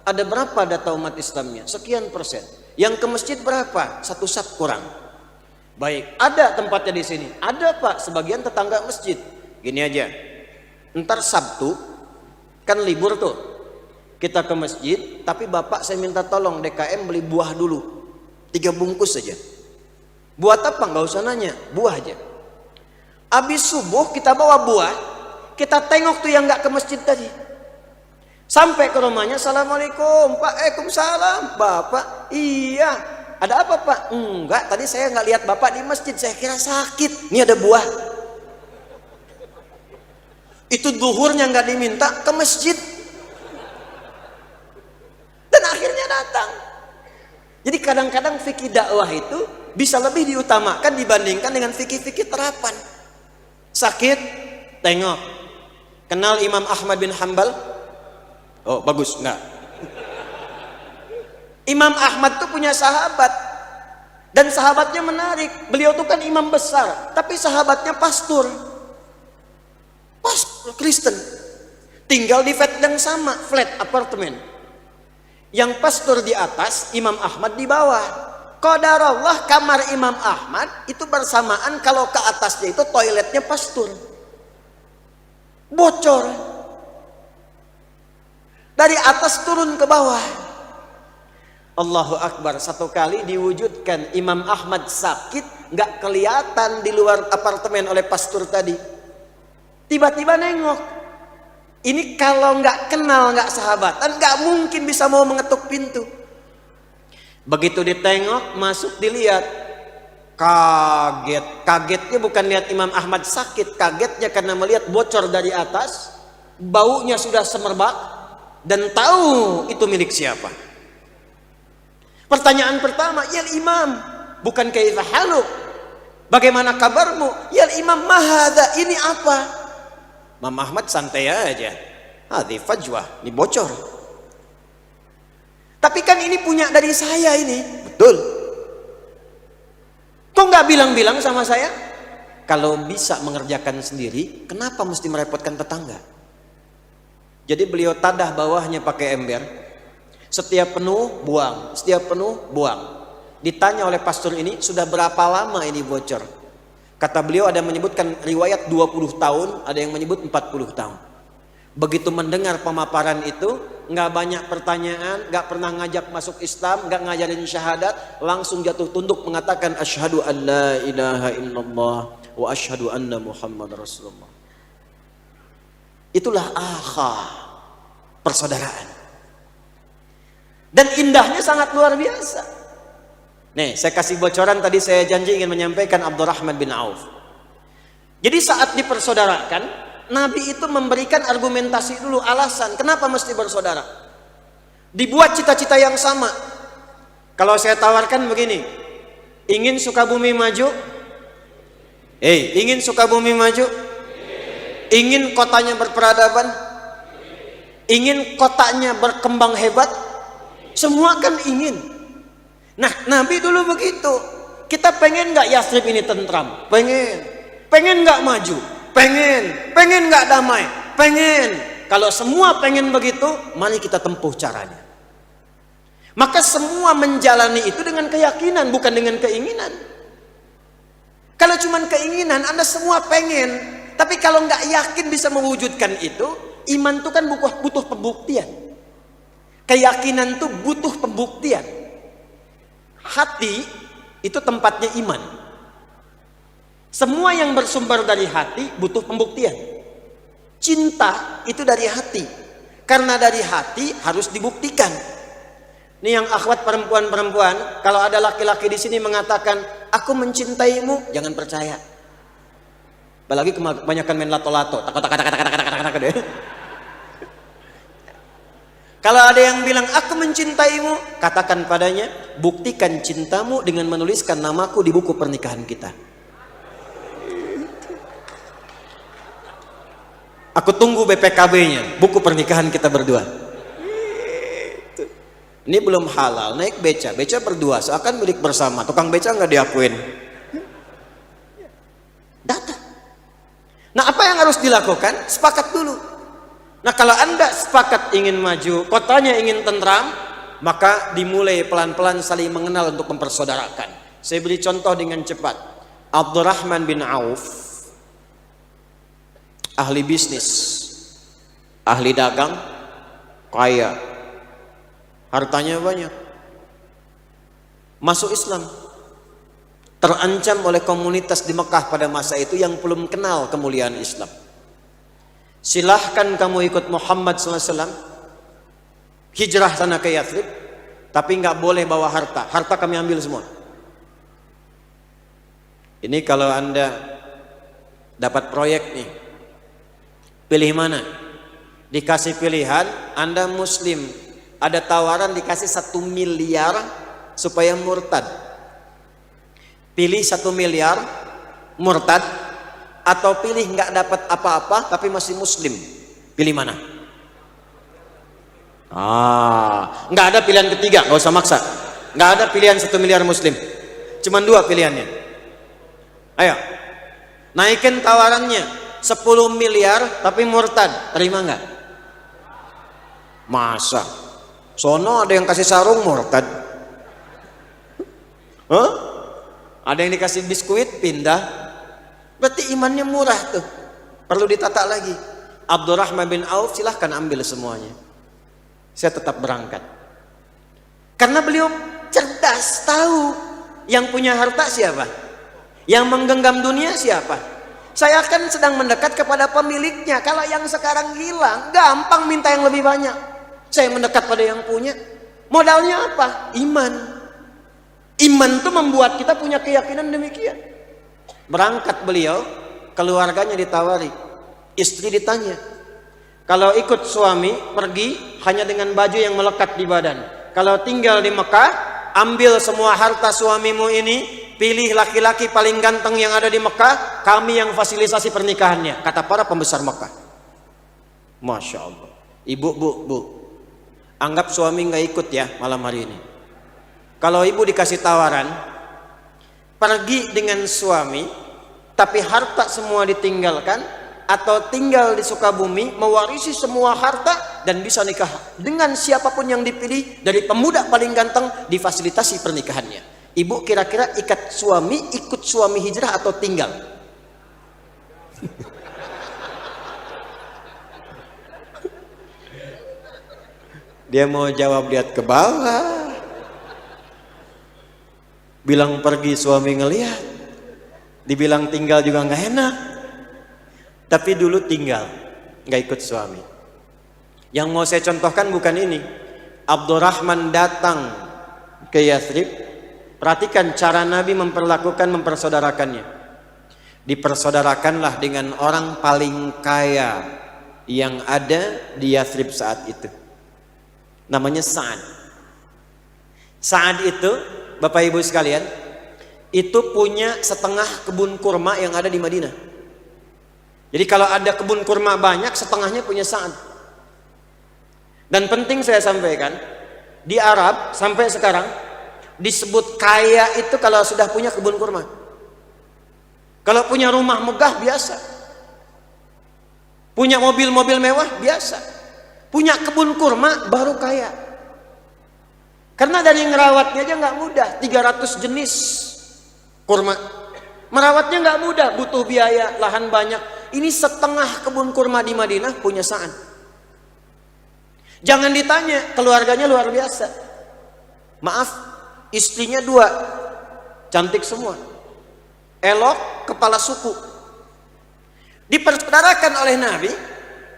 Ada berapa data umat Islamnya? Sekian persen. Yang ke masjid berapa? 1 saf kurang. Baik, ada tempatnya di sini. Ada Pak, sebagian tetangga masjid. Gini aja, ntar Sabtu kan libur tuh. Kita ke masjid, tapi Bapak saya minta tolong DKM beli buah dulu. 3 bungkus saja. Buat apa? Nggak usah nanya, buah aja. Habis subuh kita bawa buah, kita tengok tuh yang nggak ke masjid tadi. Sampai ke rumahnya, Assalamualaikum Pak, Waalaikumsalam. Bapak, iya. Ada apa Pak? Enggak, tadi saya nggak lihat Bapak di masjid, saya kira sakit. Ini ada buah. Itu duhurnya nggak diminta ke masjid. Dan akhirnya datang. Jadi kadang-kadang fikih dakwah itu bisa lebih diutamakan dibandingkan dengan fikih-fikih terapan. Sakit, Tengok. Kenal Imam Ahmad bin Hanbal? Oh, bagus, enggak. Imam Ahmad tuh punya sahabat. Dan sahabatnya menarik. Beliau tuh kan imam besar, tapi sahabatnya pastor. Pastor Kristen. Tinggal di flat yang sama, flat apartemen. Yang pastor di atas, Imam Ahmad di bawah. Qadarullah kamar Imam Ahmad itu bersamaan kalau ke atasnya itu toiletnya pastor. Bocor. Dari atas turun ke bawah. Allahu Akbar. Satu kali diwujudkan Imam Ahmad sakit, nggak kelihatan di luar apartemen oleh pastor tadi. Tiba-tiba nengok. Ini kalau nggak kenal, nggak sahabatan, nggak mungkin bisa mau mengetuk pintu. Begitu ditengok, masuk, dilihat, kaget. Kagetnya bukan lihat Imam Ahmad sakit, kagetnya karena melihat bocor dari atas, baunya sudah semerbak, dan tahu itu milik siapa. Pertanyaan pertama, ya Imam, bukan kaifa haluk, bagaimana kabarmu? Ya Imam, mahadha, ini apa? Imam Ahmad santai aja. Hadhi fajwah, ini bocor. Tapi kan ini punya dari saya ini. Betul. Kok nggak bilang-bilang sama saya? Kalau bisa mengerjakan sendiri, kenapa mesti merepotkan tetangga? Jadi beliau tadah bawahnya pakai ember. Setiap penuh, buang. Setiap penuh, buang. Ditanya oleh pastor ini, sudah berapa lama ini bocor? Kata beliau ada yang menyebutkan riwayat 20 tahun, ada yang menyebut 40 tahun. Begitu mendengar pemaparan itu, nggak banyak pertanyaan, nggak pernah ngajak masuk Islam, nggak ngajarin syahadat, langsung jatuh tunduk mengatakan asyhadu an la ilaha illallah wa asyhadu anna Muhammad Rasulullah. Itulah akha, persaudaraan. Dan indahnya sangat luar biasa. Nih, saya kasih bocoran, tadi saya janji ingin menyampaikan Abdurrahman bin Auf. Jadi saat dipersaudarakan, Nabi itu memberikan argumentasi dulu, alasan kenapa mesti bersaudara. Dibuat cita-cita yang sama. Kalau saya tawarkan begini, ingin Sukabumi maju? Ingin Sukabumi maju? Ingin kotanya berperadaban? Ingin kotanya berkembang hebat? Semua kan ingin. Nah, Nabi dulu begitu. Kita pengen nggak Yathrib ini tentram? Pengen nggak maju? Pengen nggak damai? Pengen. Kalau semua pengen begitu, mari kita tempuh caranya. Maka semua menjalani itu dengan keyakinan, bukan dengan keinginan. Kalau cuma keinginan, Anda semua pengen, tapi kalau nggak yakin bisa mewujudkan itu, iman itu kan butuh pembuktian. Keyakinan itu butuh pembuktian. Hati itu tempatnya iman. Semua yang bersumber dari hati butuh pembuktian. Cinta itu dari hati. Karena dari hati harus dibuktikan. Ini yang akhwat perempuan-perempuan, kalau ada laki-laki di sini mengatakan aku mencintaimu, jangan percaya. Apalagi kebanyakan main lato-lato. Kalau ada yang bilang aku mencintaimu, katakan padanya, buktikan cintamu dengan menuliskan namaku di buku pernikahan kita. Aku tunggu BPKB-nya, buku pernikahan kita berdua. Ini belum halal, naik beca berdua, seakan milik bersama. Tukang beca nggak diakuin. Data. Nah, apa yang harus dilakukan? Sepakat dulu. Nah, kalau Anda sepakat ingin maju, kotanya ingin tentram, maka dimulai pelan-pelan saling mengenal untuk mempersaudarakan. Saya beri contoh dengan cepat. Abdurrahman bin Auf, ahli bisnis, ahli dagang, kaya, hartanya banyak, masuk Islam, terancam oleh komunitas di Mekah pada masa itu yang belum kenal kemuliaan Islam. Silahkan kamu ikut Muhammad SAW, hijrah sana ke Yathrib, tapi nggak boleh bawa harta. Harta kami ambil semua. Ini kalau Anda dapat proyek nih, pilih mana? Dikasih pilihan, Anda Muslim, ada tawaran dikasih 1 miliar supaya murtad. Pilih 1 miliar, murtad, atau pilih nggak dapat apa-apa tapi masih muslim? Pilih mana? Nggak ada pilihan ketiga, nggak usah maksa. Nggak ada pilihan 1 miliar muslim. Cuman 2 pilihannya. Ayo, naikin tawarannya 10 miliar tapi murtad, terima nggak? Masa? Sono ada yang kasih sarung murtad. Ada yang dikasih biskuit pindah. Berarti imannya murah tuh. Perlu ditata lagi. Abdurrahman bin Auf silahkan ambil semuanya. Saya tetap berangkat. Karena beliau cerdas, tahu yang punya harta siapa, yang menggenggam dunia siapa. Saya kan sedang mendekat kepada pemiliknya. Kalau yang sekarang hilang, gampang minta yang lebih banyak. Saya mendekat pada yang punya. Modalnya apa? Iman. Iman itu membuat kita punya keyakinan demikian. Berangkat beliau, keluarganya ditawari, istri ditanya, kalau ikut suami pergi hanya dengan baju yang melekat di badan. Kalau tinggal di Mekah, ambil semua harta suamimu ini, pilih laki-laki paling ganteng yang ada di Mekah, kami yang fasilitasi pernikahannya, kata para pembesar Mekah. Masya Allah. Ibu, bu, anggap suami nggak ikut ya malam hari ini. Kalau ibu dikasih tawaran, pergi dengan suami, tapi harta semua ditinggalkan, atau tinggal di Sukabumi, mewarisi semua harta, dan bisa nikah dengan siapapun yang dipilih, dari pemuda paling ganteng, difasilitasi pernikahannya. Ibu kira-kira ikut suami hijrah atau tinggal? Dia mau jawab lihat ke bawah. Bilang pergi suami ngelihat, dibilang tinggal juga nggak enak. Tapi dulu tinggal, nggak ikut suami. Yang mau saya contohkan bukan ini. Abdurrahman datang ke Yathrib. Perhatikan cara Nabi mempersaudarakannya. Dipersaudarakanlah dengan orang paling kaya yang ada di Yathrib saat itu. Namanya Sa'ad. Sa'ad itu, Bapak Ibu sekalian, itu punya setengah kebun kurma yang ada di Madinah. Jadi kalau ada kebun kurma banyak, setengahnya punya Sa'ad. Dan penting saya sampaikan, di Arab sampai sekarang disebut kaya itu kalau sudah punya kebun kurma. Kalau punya rumah megah biasa, punya mobil-mobil mewah biasa, punya kebun kurma baru kaya. Karena dari ngerawatnya aja nggak mudah, 300 jenis kurma. Merawatnya nggak mudah, butuh biaya, lahan banyak. Ini setengah kebun kurma di Madinah punya Sa'ad. Jangan ditanya, keluarganya luar biasa. Maaf, istrinya 2, cantik semua, elok, kepala suku. Dipersaudarakan oleh Nabi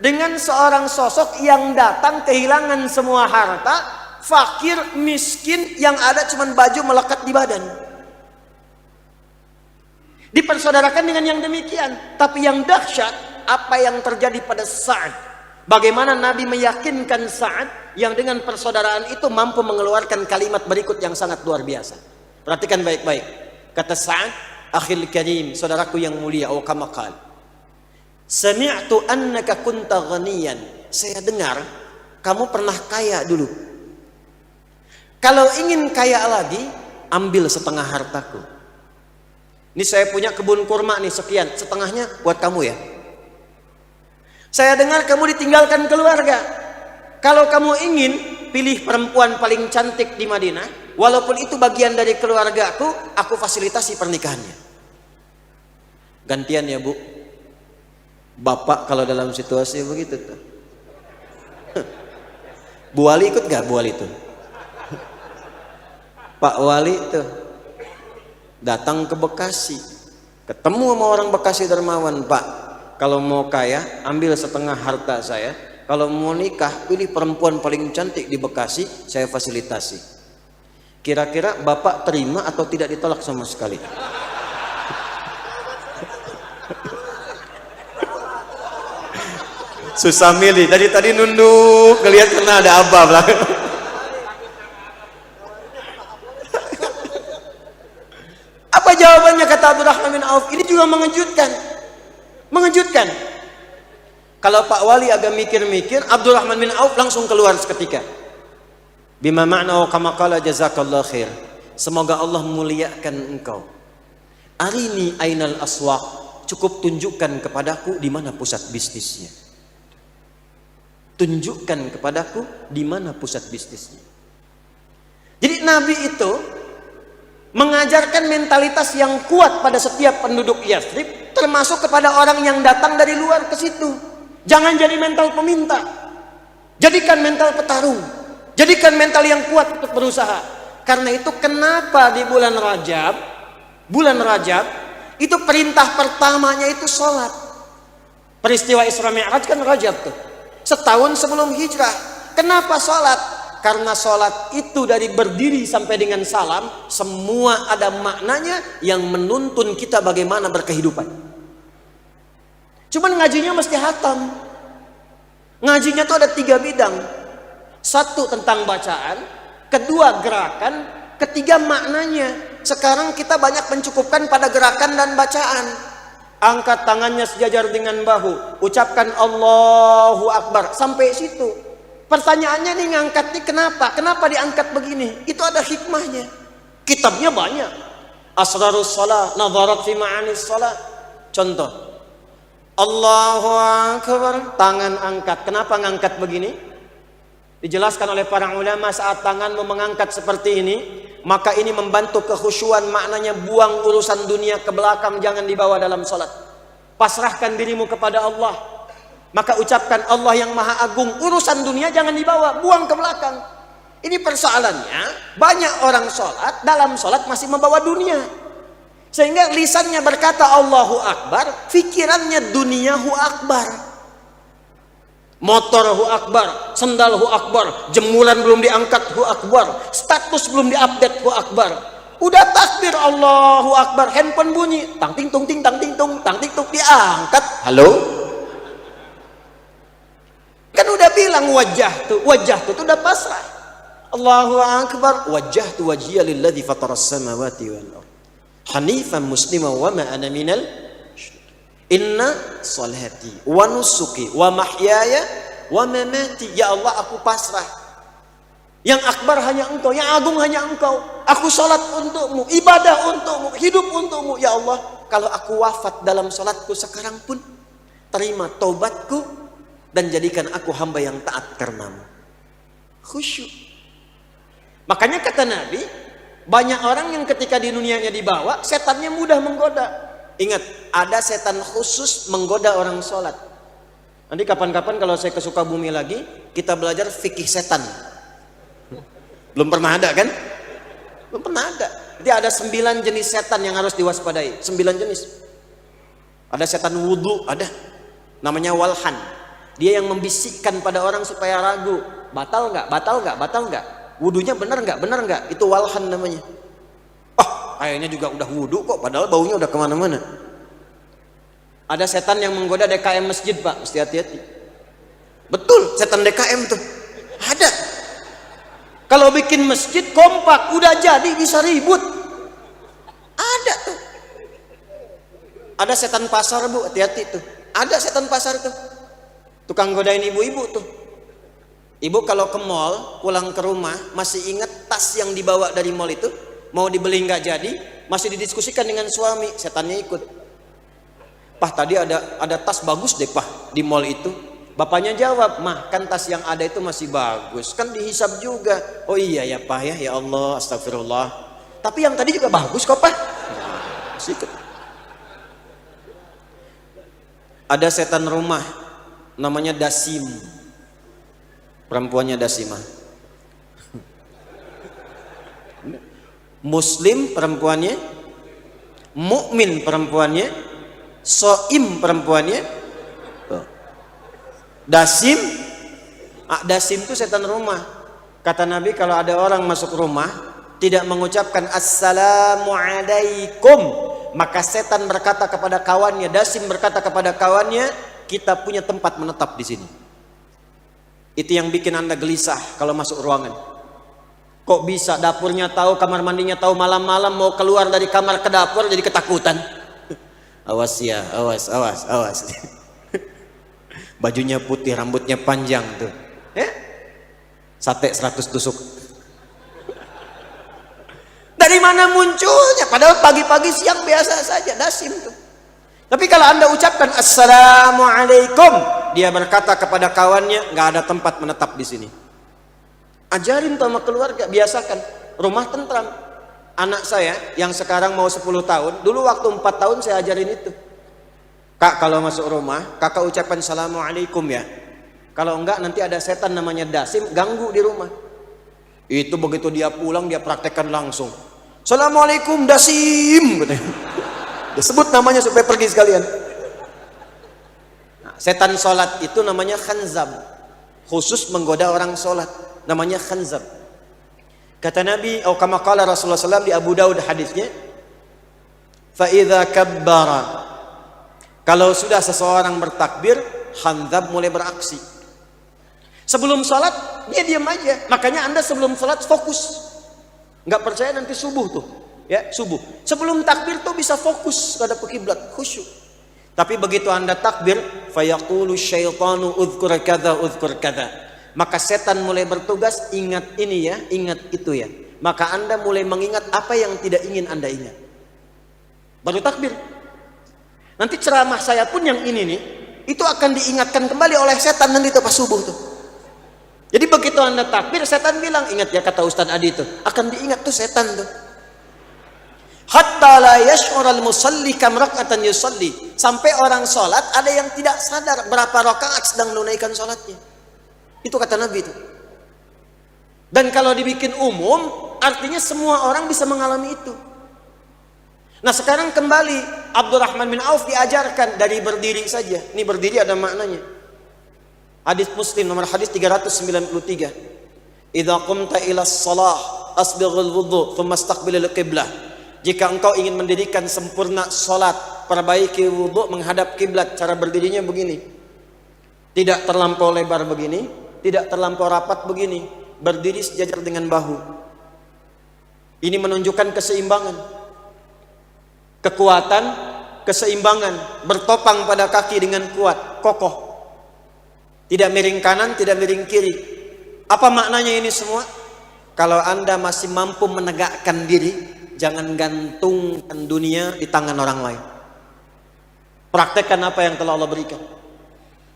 dengan seorang sosok yang datang kehilangan semua harta, fakir, miskin, yang ada cuma baju melekat di badan. Dipersaudarakan dengan yang demikian. Tapi yang dahsyat, apa yang terjadi pada Sa'ad. Bagaimana Nabi meyakinkan Sa'ad yang dengan persaudaraan itu mampu mengeluarkan kalimat berikut yang sangat luar biasa. Perhatikan baik-baik. Kata Sa'ad, akhil karim, saudaraku yang mulia, oh kama qala, sami'tu annaka kunta ghaniyan. Saya dengar kamu pernah kaya dulu. Kalau ingin kaya lagi, ambil setengah hartaku. Ini saya punya kebun kurma nih sekian, setengahnya buat kamu ya. Saya dengar kamu ditinggalkan keluarga. Kalau kamu ingin pilih perempuan paling cantik di Madinah, walaupun itu bagian dari keluargaku, aku fasilitasi pernikahannya. Gantian ya Bu. Bapak kalau dalam situasi begitu tuh. Bu Wali ikut gak Bu Wali itu? Pak Wali tuh datang ke Bekasi, ketemu sama orang Bekasi dermawan. Pak, kalau mau kaya ambil setengah harta saya, kalau mau nikah pilih perempuan paling cantik di Bekasi, saya fasilitasi. Kira-kira Bapak terima atau tidak ditolak sama sekali? Susah milih, dari tadi nunduk ngelihat karena ada abah belakang. Apa jawabannya kata Abdurrahman bin Auf? Ini juga mengejutkan. Mengejutkan. Kalau Pak Wali agak mikir-mikir, Abdurrahman bin Auf langsung keluar seketika. Bima ma'na wa kama qala jazakallahu khair. Semoga Allah memuliakan engkau. Arini ainal aswaq. Cukup tunjukkan kepadaku di mana pusat bisnisnya. Tunjukkan kepadaku di mana pusat bisnisnya. Jadi Nabi itu mengajarkan mentalitas yang kuat pada setiap penduduk Yathrib, termasuk kepada orang yang datang dari luar ke situ. Jangan jadi mental peminta. Jadikan mental petarung. Jadikan mental yang kuat untuk berusaha. Karena itu kenapa di bulan Rajab itu perintah pertamanya itu sholat. Peristiwa Isra Mi'raj kan Rajab tuh. Setahun sebelum hijrah. Kenapa sholat? Karena sholat itu dari berdiri sampai dengan salam, semua ada maknanya yang menuntun kita bagaimana berkehidupan. Cuman ngajinya mesti hatam. Ngajinya tuh ada 3 bidang. 1 tentang bacaan, 2 gerakan, 3 maknanya. Sekarang kita banyak mencukupkan pada gerakan dan bacaan. Angkat tangannya sejajar dengan bahu, ucapkan Allahu Akbar, sampai situ. Pertanyaannya nih, ngangkat nih kenapa? Kenapa diangkat begini? Itu ada hikmahnya. Kitabnya banyak. Asrarus shalah, nadharat fi ma'anis shalah. Contoh. Allahu Akbar, tangan angkat. Kenapa ngangkat begini? Dijelaskan oleh para ulama, saat tanganmu mengangkat seperti ini, maka ini membantu kekhusyuan, maknanya buang urusan dunia ke belakang, jangan dibawa dalam salat. Pasrahkan dirimu kepada Allah. Maka ucapkan Allah yang Maha Agung, urusan dunia jangan dibawa, buang ke belakang. Ini persoalannya, banyak orang sholat, dalam sholat masih membawa dunia. Sehingga lisannya berkata Allahu Akbar, fikirannya duniahu akbar. Motorhu akbar, sendalhu akbar, jemuran belum diangkat hu akbar, status belum diupdate hu akbar. Udah takbir Allahu Akbar, handphone bunyi, tang ting tung ting tang ting tung, tang ting tung, diangkat. Halo? Kan udah bilang wajah tuh udah pasrah. Allahu Akbar, wajjahtu wajhiya lilladzi fataras samawati wal ardh hanifan musliman wa ma ana minal inna salati wa nusuki wa mahyaya wa mamati. Ya Allah, aku pasrah. Yang akbar hanya Engkau, yang agung hanya Engkau. Aku salat untukmu, ibadah untukmu, hidup untukmu. Ya Allah, kalau aku wafat dalam salatku sekarang pun, terima taubatku dan jadikan aku hamba yang taat karenamu. Khusyuk. Makanya kata Nabi, banyak orang yang ketika di dunianya dibawa, setannya mudah menggoda. Ingat, ada setan khusus menggoda orang sholat. Nanti kapan-kapan kalau saya ke Sukabumi lagi, kita belajar fikih setan. Belum pernah ada kan? Belum pernah ada. Jadi ada 9 jenis setan yang harus diwaspadai. 9 jenis. Ada setan wudhu, ada. Namanya walhan. Dia yang membisikkan pada orang supaya ragu. Batal nggak? Batal nggak? Batal nggak? Wudhunya benar nggak? Benar nggak? Itu walhan namanya. Oh, kayaknya juga udah wudhu kok, padahal baunya udah kemana-mana. Ada setan yang menggoda DKM masjid, Pak, mesti hati-hati. Betul, setan DKM tuh ada. Kalau bikin masjid kompak, udah jadi bisa ribut. Ada tuh. Ada setan pasar, Bu, hati-hati tuh. Ada setan pasar tuh. Tukang godain ibu-ibu tuh. Ibu kalau ke mall, pulang ke rumah, masih ingat tas yang dibawa dari mall itu? Mau dibeli nggak jadi, masih didiskusikan dengan suami, setannya ikut. Pak, tadi ada tas bagus deh, Pak, di mall itu. Bapaknya jawab, mah kan tas yang ada itu masih bagus, kan dihisab juga. Oh iya ya Pak ya, ya Allah, astagfirullah. Tapi yang tadi juga bagus kok Pak. Masih ikut. Ada setan rumah, namanya Dasim. Perempuannya Dasimah. Muslim perempuannya, mukmin perempuannya, soim perempuannya, Dasim. Dasim itu setan rumah. Kata Nabi, kalau ada orang masuk rumah tidak mengucapkan assalamualaikum, maka setan berkata kepada kawannya, Dasim berkata kepada kawannya, kita punya tempat menetap di sini. Itu yang bikin Anda gelisah kalau masuk ruangan. Kok bisa dapurnya tahu, kamar mandinya tahu, malam-malam mau keluar dari kamar ke dapur jadi ketakutan. Awas ya, awas. Bajunya putih, rambutnya panjang tuh. Sate 100 tusuk. Dari mana munculnya? Padahal pagi-pagi siang biasa saja, dasim tuh. Tapi kalau Anda ucapkan Assalamualaikum, dia berkata kepada kawannya, nggak ada tempat menetap di sini. Ajarin sama keluarga, biasakan. Rumah tentram. Anak saya yang sekarang mau 10 tahun, dulu waktu 4 tahun saya ajarin itu. Kak, kalau masuk rumah, kakak ucapkan Assalamualaikum ya. Kalau enggak nanti ada setan namanya Dasim ganggu di rumah. Itu begitu dia pulang dia praktekkan langsung. Assalamualaikum Dasim, katanya. Dia sebut namanya supaya pergi sekalian. Nah, setan sholat itu namanya khanzab, khusus menggoda orang sholat, namanya khanzab. Kata Nabi, atau kama qala Rasulullah SAW di Abu Daud hadisnya, fa idza kabbara, kalau sudah seseorang bertakbir, khanzab mulai beraksi. Sebelum sholat dia diam aja. Makanya Anda sebelum sholat fokus. Nggak percaya nanti subuh tuh, ya subuh. Sebelum takbir tuh bisa fokus pada kiblat, khusyuk. Tapi begitu Anda takbir, fayaqulu syaitanu udhkur kadza udhkur kadza. Maka setan mulai bertugas, ingat ini ya, ingat itu ya. Maka Anda mulai mengingat apa yang tidak ingin Anda ingat. Baru takbir. Nanti ceramah saya pun yang ini nih, itu akan diingatkan kembali oleh setan nanti tuh pas subuh tuh. Jadi begitu Anda takbir, setan bilang, ingat ya kata Ustaz Adi itu, akan diingat tuh setan tuh. Hatta la yash'ural musalli kam rak'atan yusalli. Sampai orang sholat ada yang tidak sadar berapa rakaat sedang menunaikan sholatnya. Itu kata Nabi itu. Dan kalau dibikin umum, artinya semua orang bisa mengalami itu. Nah sekarang kembali, Abdurrahman bin Auf diajarkan dari berdiri saja. Ini berdiri ada maknanya. Hadis Muslim nomor hadis 393. Idza qumta ila shalah asbighul wudhu thumma istaqbilil qiblah. Jika engkau ingin mendirikan sempurna salat, perbaiki wudhu menghadap kiblat. Cara berdirinya begini. Tidak terlampau lebar begini, tidak terlampau rapat begini. Berdiri sejajar dengan bahu. Ini menunjukkan keseimbangan. Kekuatan, keseimbangan, bertopang pada kaki dengan kuat, kokoh. Tidak miring kanan, tidak miring kiri. Apa maknanya ini semua? Kalau Anda masih mampu menegakkan diri, jangan gantungkan dunia di tangan orang lain. Praktekkan apa yang telah Allah berikan.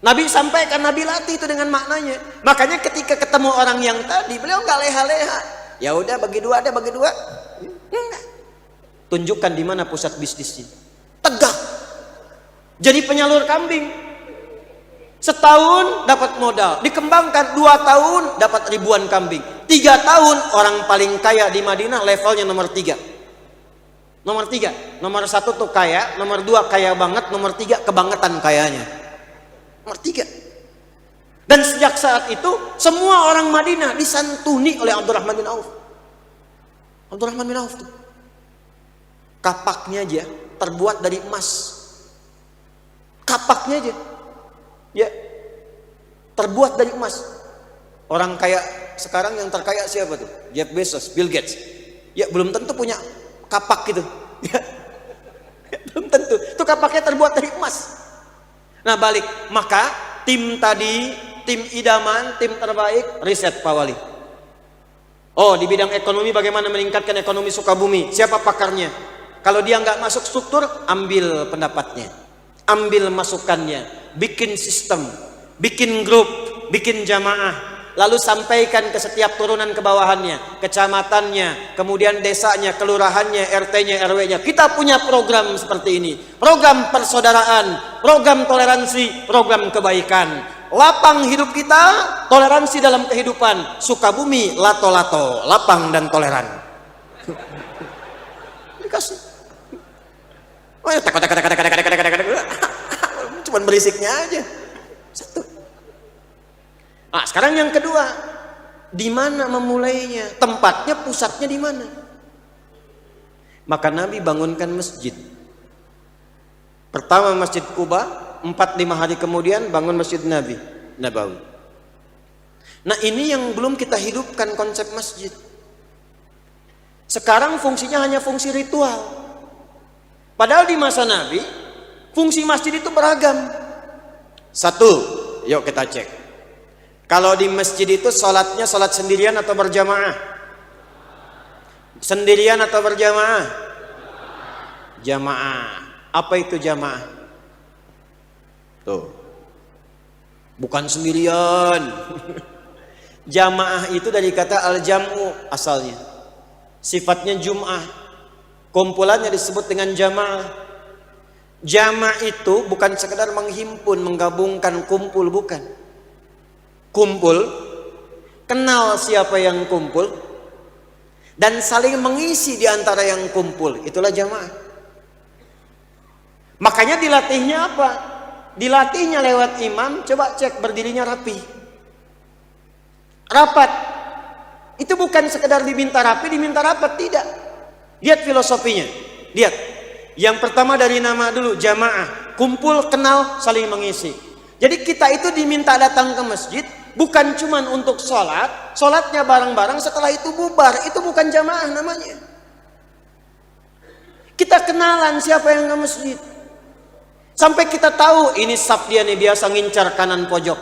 Nabi sampaikan, Nabi latih itu dengan maknanya. Makanya ketika ketemu orang yang tadi, beliau nggak leha-leha. Ya udah bagi dua, ada bagi dua. Enggak. Tunjukkan di mana pusat bisnisnya. Tegak. Jadi penyalur kambing. Setahun dapat modal, dikembangkan 2 tahun dapat ribuan kambing. 3 tahun orang paling kaya di Madinah levelnya nomor 3. Nomor 3, nomor 1 tuh kaya, nomor 2 kaya banget, nomor 3 kebangetan kayanya. Nomor 3. Dan sejak saat itu semua orang Madinah disantuni oleh Abdurrahman bin Auf. Abdurrahman bin Auf tuh. Kapaknya aja terbuat dari emas. Kapaknya aja. Ya, terbuat dari emas. Orang kaya sekarang yang terkaya siapa tuh? Jeff Bezos, Bill Gates. Ya belum tentu punya kapak gitu. Ya, belum tentu. Itu kapaknya terbuat dari emas. Nah balik, maka tim tadi, tim idaman, tim terbaik, riset Pak Wali. Oh di bidang ekonomi bagaimana meningkatkan ekonomi Sukabumi? Siapa pakarnya? Kalau dia nggak masuk struktur, ambil pendapatnya, ambil masukannya. Bikin sistem, bikin grup, bikin jamaah, lalu sampaikan ke setiap turunan ke bawahannya, kecamatannya, kemudian desanya, kelurahannya, RT-nya, RW-nya. Kita punya program seperti ini, program persaudaraan, program toleransi, program kebaikan. Lapang hidup kita, toleransi dalam kehidupan. Sukabumi, lato-lato, lapang dan toleran. Dikasih. Oh, cuman berisiknya aja. Satu. Nah, sekarang yang kedua, di mana memulainya? Tempatnya, pusatnya di mana? Maka Nabi bangunkan masjid. Pertama Masjid Quba, 4-5 hari kemudian bangun Masjid Nabawi. Nah, ini yang belum kita hidupkan konsep masjid. Sekarang fungsinya hanya fungsi ritual. Padahal di masa Nabi Fungsi masjid itu beragam. Satu, yuk kita cek. Kalau di masjid itu sholatnya sholat sendirian atau berjamaah? Sendirian atau berjamaah? Jamaah. Apa itu jamaah? Tuh, bukan sendirian. Jamaah itu dari kata al-jam'u asalnya. Sifatnya jum'ah. Kumpulannya disebut dengan jamaah. Jamaah itu bukan sekedar menghimpun, menggabungkan, kumpul, bukan. Kumpul, kenal siapa yang kumpul, dan saling mengisi di antara yang kumpul. Itulah jamaah. Makanya dilatihnya apa? Dilatihnya lewat imam. Coba cek berdirinya rapi, rapat. Itu bukan sekedar diminta rapi, diminta rapat, tidak. Lihat filosofinya. Lihat. Yang pertama dari nama dulu, jamaah, kumpul, kenal, saling mengisi. Jadi kita itu diminta datang ke masjid bukan cuman untuk sholat, sholatnya bareng-bareng, setelah itu bubar. Itu bukan jamaah namanya. Kita kenalan siapa yang ke masjid, sampai kita tahu ini saf dia nih biasa ngincar kanan pojok,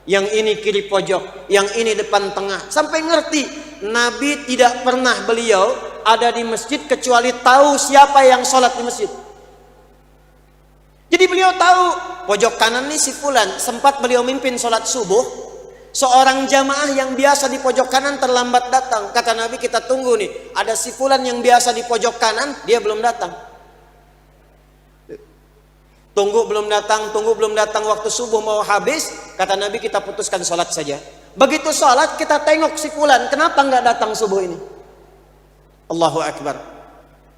yang ini kiri pojok, yang ini depan tengah. Sampai ngerti. Nabi tidak pernah beliau ada di masjid kecuali tahu siapa yang sholat di masjid. Jadi beliau tahu pojok kanan nih si fulan. Sempat beliau mimpin sholat subuh, seorang jamaah yang biasa di pojok kanan terlambat datang. Kata Nabi, kita tunggu nih, ada si fulan yang biasa di pojok kanan, dia belum datang. Tunggu belum datang, waktu subuh mau habis. Kata Nabi, kita putuskan sholat saja. Begitu sholat kita tengok si fulan, kenapa nggak datang subuh ini? Allahu Akbar.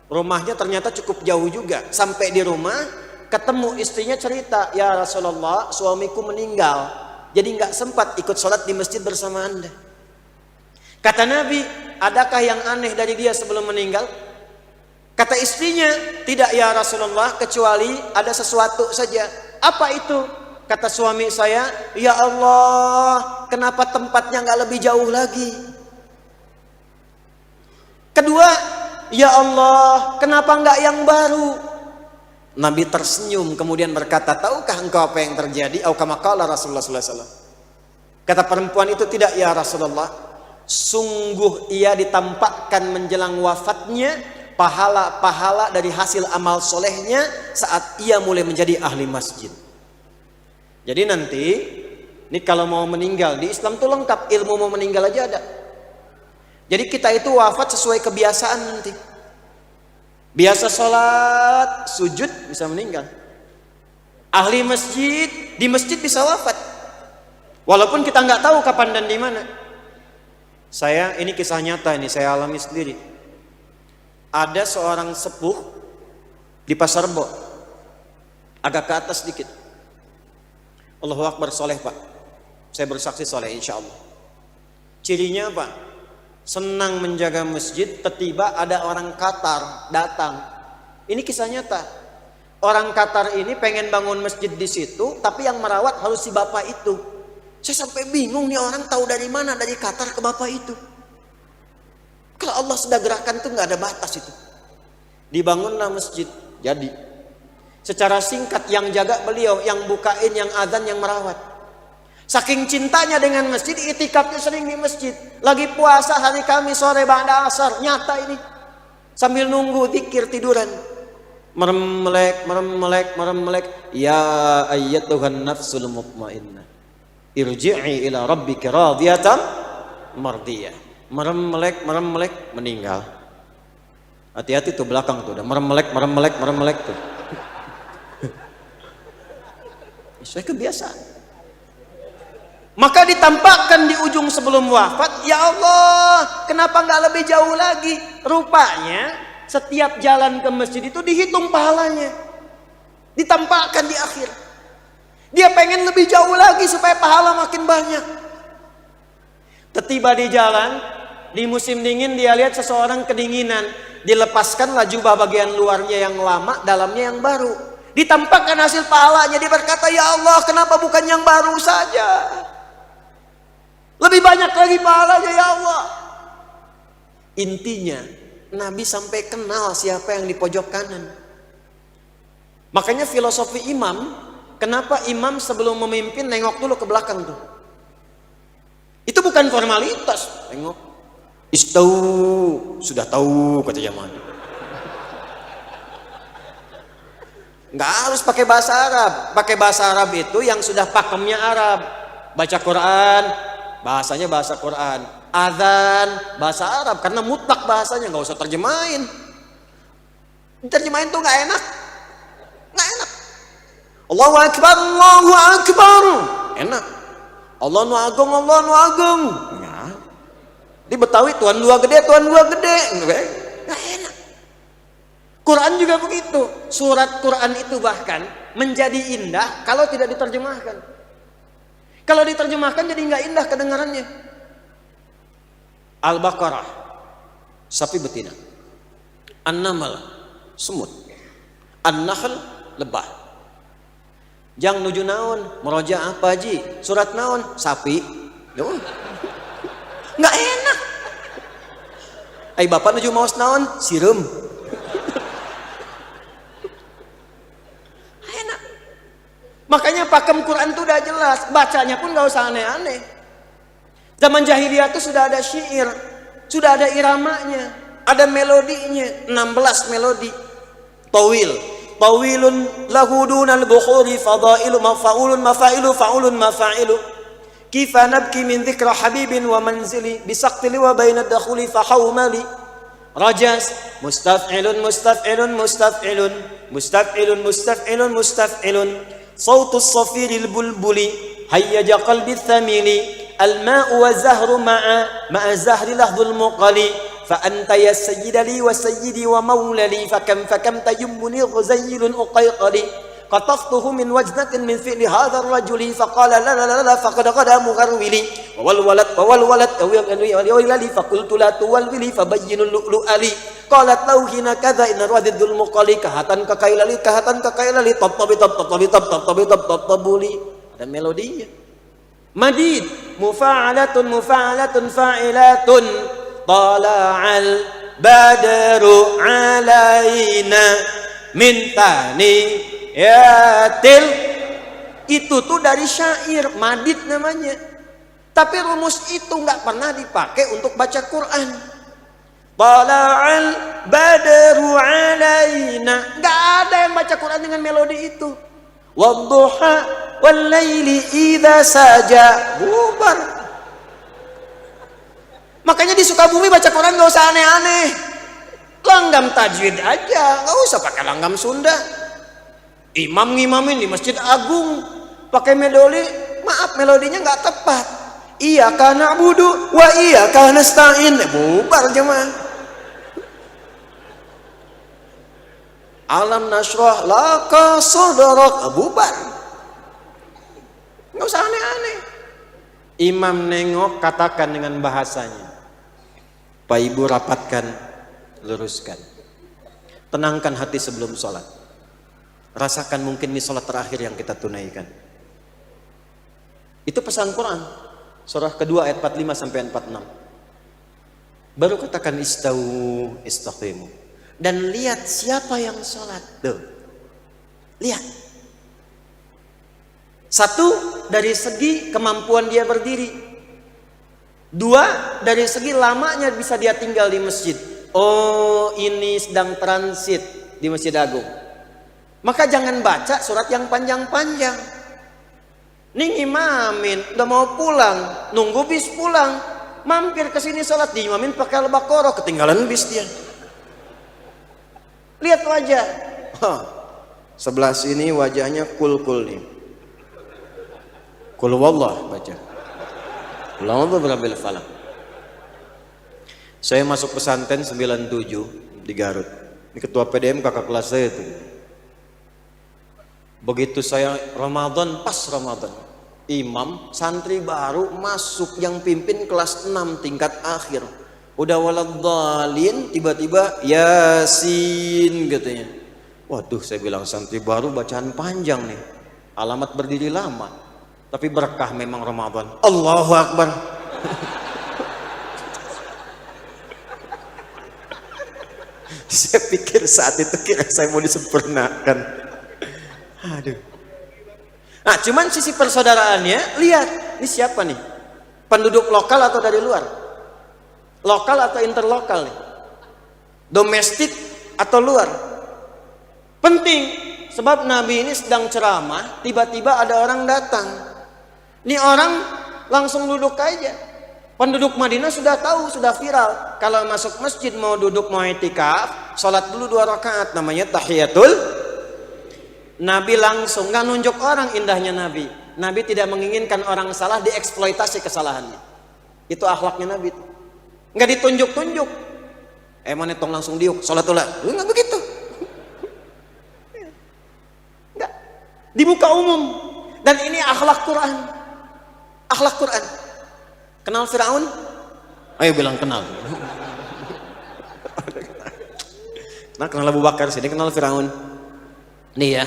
Rumahnya ternyata cukup jauh juga. Sampai di rumah ketemu istrinya, cerita, ya Rasulullah, suamiku meninggal, jadi nggak sempat ikut sholat di masjid bersama anda. Kata Nabi, adakah yang aneh dari dia sebelum meninggal? Kata istrinya, tidak ya Rasulullah, kecuali ada sesuatu saja. Apa itu? Kata suami saya, ya Allah, kenapa tempatnya nggak lebih jauh lagi? Kedua, ya Allah, kenapa nggak yang baru? Nabi tersenyum kemudian berkata, tahukah engkau apa yang terjadi? Au kama qala Rasulullah sallallahu alaihi wasallam. Kata perempuan itu, tidak ya Rasulullah, sungguh ia ditampakkan menjelang wafatnya pahala-pahala dari hasil amal solehnya saat ia mulai menjadi ahli masjid. Jadi nanti ini kalau mau meninggal di Islam tuh lengkap, ilmu mau meninggal aja ada. Jadi kita itu wafat sesuai kebiasaan nanti. Biasa sholat, sujud, bisa meninggal. Ahli masjid, di masjid bisa wafat. Walaupun kita nggak tahu kapan dan di mana. Saya, ini kisah nyata, ini saya alami sendiri. Ada seorang sepuh di Pasar Rebo, agak ke atas sedikit. Allahu Akbar, soleh pak. Saya bersaksi soleh insya Allah. Cirinya apa? Senang menjaga masjid. Tiba-tiba ada orang Qatar datang. Ini kisah nyata. Orang Qatar ini pengen bangun masjid di situ, tapi yang merawat harus si bapak itu. Saya sampai bingung, nih orang tahu dari mana dari Qatar ke bapak itu. Kalau Allah sudah gerakan tuh nggak ada batas itu. Dibangunlah masjid. Jadi secara singkat yang jaga beliau, yang bukain, yang adzan, yang merawat. Saking cintanya dengan masjid, itikafnya sering di masjid. Lagi puasa hari Kamis sore ba'da asar, nyata ini. Sambil nunggu zikir tiduran. Merem melek. Ya ayyatuhan nafsul mutmainnah, irji'i ila rabbika radiyatan mardiyah. Merem melek, meninggal. Hati-hati tuh belakang tuh, udah merem melek tuh. Saya kebiasaan. Maka ditampakkan di ujung sebelum wafat, ya Allah, kenapa nggak lebih jauh lagi? Rupanya setiap jalan ke masjid itu dihitung pahalanya, ditampakkan di akhir. Dia pengen lebih jauh lagi supaya pahala makin banyak. Tiba di jalan, di musim dingin dia lihat seseorang kedinginan, dilepaskanlah jubah bagian luarnya yang lama, dalamnya yang baru. Ditampakkan hasil pahalanya, dia berkata, ya Allah, kenapa bukan yang baru saja? Lebih banyak lagi pahalanya ya Allah. Intinya Nabi sampai kenal siapa yang di pojok kanan. Makanya filosofi imam, kenapa imam sebelum memimpin nengok dulu ke belakang tuh? Itu bukan formalitas, nengok. Istau, sudah tahu kata zaman. Nggak harus pakai bahasa Arab. Pakai bahasa Arab itu yang sudah pakemnya Arab. Baca Quran, bahasanya bahasa Quran. Adzan, bahasa Arab. Karena mutlak bahasanya, nggak usah terjemahin. Terjemahin tuh nggak enak. Nggak enak. Allahu Akbar, Allahu Akbar. Enak. Allah nu agung, Allah nu agung. Ya. Di Betawi tuan dua gede, tuan dua gede. Nggak enak. Quran juga begitu. Surat Quran itu bahkan menjadi indah kalau tidak diterjemahkan. Kalau diterjemahkan jadi nggak indah kedengarannya. Al-Baqarah, sapi betina. An-Naml, semut. An-Nahl, lebah. Jang nuju naon, meroja apa ji? Surat naon, sapi. Duh. Nggak enak. Ay bapak nuju maos naon, sirum. Enak. Makanya pakem Quran itu udah jelas, bacanya pun nggak usah aneh-aneh. Zaman jahiliyah itu sudah ada syair, sudah ada iramanya, ada melodinya, 16 melodi. Tawilun lahu dunal bukhuri fadailu mafa'ulun mafa'ilu fa'ulun mafa'ilu. Kifa nabki min dzikra habibin wa manzili bisaqtili wa baina dakhuli fahawmali. Rajas mustaf'ilun mustaf'ilun mustaf'ilun mustaf'ilun mustaf'ilun mustaf'ilun. Sautus safiril bulbuli hayyaja qalbi thamili. Al-ma'u wa zahru ma'a zahri lahdul muqali. Fa anta ya sayyida li wa sayyidi wa maula li. Fakam tajumbuni ghazayilun uqayqali. Qataftuhu min wajnatin min fi'li hadha ar-rajuli. Faqala la la la la faqad qada mugharwili. Wal walad awilali. Faqultu la tuwalwili fabayyinul lu'lu'ali. Qalat lauhina kadha inna radidul muqali. Kahatan kakailali kahatan kakailali. Tattabi tattabi tattabi tattabuli. Ada melodinya. Madid mufa'alatun mufa'alatun fa'ilatun tala'al badru alaina min taniyatil. Itu tuh dari syair, madid namanya. Tapi rumus itu nggak pernah dipakai untuk baca Quran. Tala'al badru alaina, nggak ada yang baca Quran dengan melodi itu. Wadduha wal laili idza saja, bubar. Makanya di Sukabumi baca Quran nggak usah aneh-aneh, langgam tajwid aja, nggak usah pakai langgam Sunda. Imam ngimamin di Masjid Agung pakai melodi, maaf melodinya nggak tepat. Iyyaka na'budu wa iyyaka nasta'in, bubar jemaah. Alam nasrah laka sadrak, bubar. Nggak usah aneh-aneh. Imam nengok, katakan dengan bahasanya. Pak Ibu rapatkan, luruskan. Tenangkan hati sebelum sholat. Rasakan mungkin ini sholat terakhir yang kita tunaikan. Itu pesan Quran. Surah kedua ayat 45 sampai 46. Baru katakan istau istaqimu. Dan lihat siapa yang sholat. Tuh. Lihat. Satu, dari segi kemampuan dia berdiri. Dua, dari segi lamanya bisa dia tinggal di masjid. Oh, ini sedang transit di Masjid Agung. Maka jangan baca surat yang panjang-panjang. Nih imamin, udah mau pulang, nunggu bis pulang, mampir ke sini sholat, diimamin pakai Al-Baqarah, ketinggalan bis dia. Lihat wajah. Sebelah sini wajahnya kul-kul nih. Kul wallah baca. Kul a'udzu birabbil falaq. Saya masuk pesantren 97 di Garut. Ini ketua PDM kakak kelas saya itu. Begitu saya Ramadan, pas Ramadan, imam santri baru masuk yang pimpin kelas 6 tingkat akhir. Udah waladhdallin, tiba-tiba Yasin katanya. Waduh, saya bilang santri baru bacaan panjang nih. Alamat berdiri lama. Tapi berkah memang Ramadan. Allahu Akbar. Saya pikir saat itu kira saya mau disempurnakan. Aduh. Nah, cuman sisi persaudaraannya, lihat, ini siapa nih? Penduduk lokal atau dari luar? Lokal atau interlokal nih? Domestik atau luar? Penting, sebab Nabi ini sedang ceramah, tiba-tiba ada orang datang. Ini orang langsung duduk aja. Penduduk Madinah sudah tahu, sudah viral. Kalau masuk masjid mau duduk mau i'tikaf, sholat dulu 2 rakaat, namanya tahiyatul. Nabi langsung nggak nunjuk orang, indahnya Nabi. Nabi tidak menginginkan orang salah dieksploitasi kesalahannya. Itu akhlaknya Nabi. Nggak ditunjuk-tunjuk. Mana tong langsung diuk, sholat dulu. Nggak begitu. Nggak. Di muka umum. Dan ini akhlak Quran. Akhlak Quran. Kenal Firaun? Ayo bilang kenal. Nah, kenal Abu Bakar, sini kenal Firaun. Nih ya,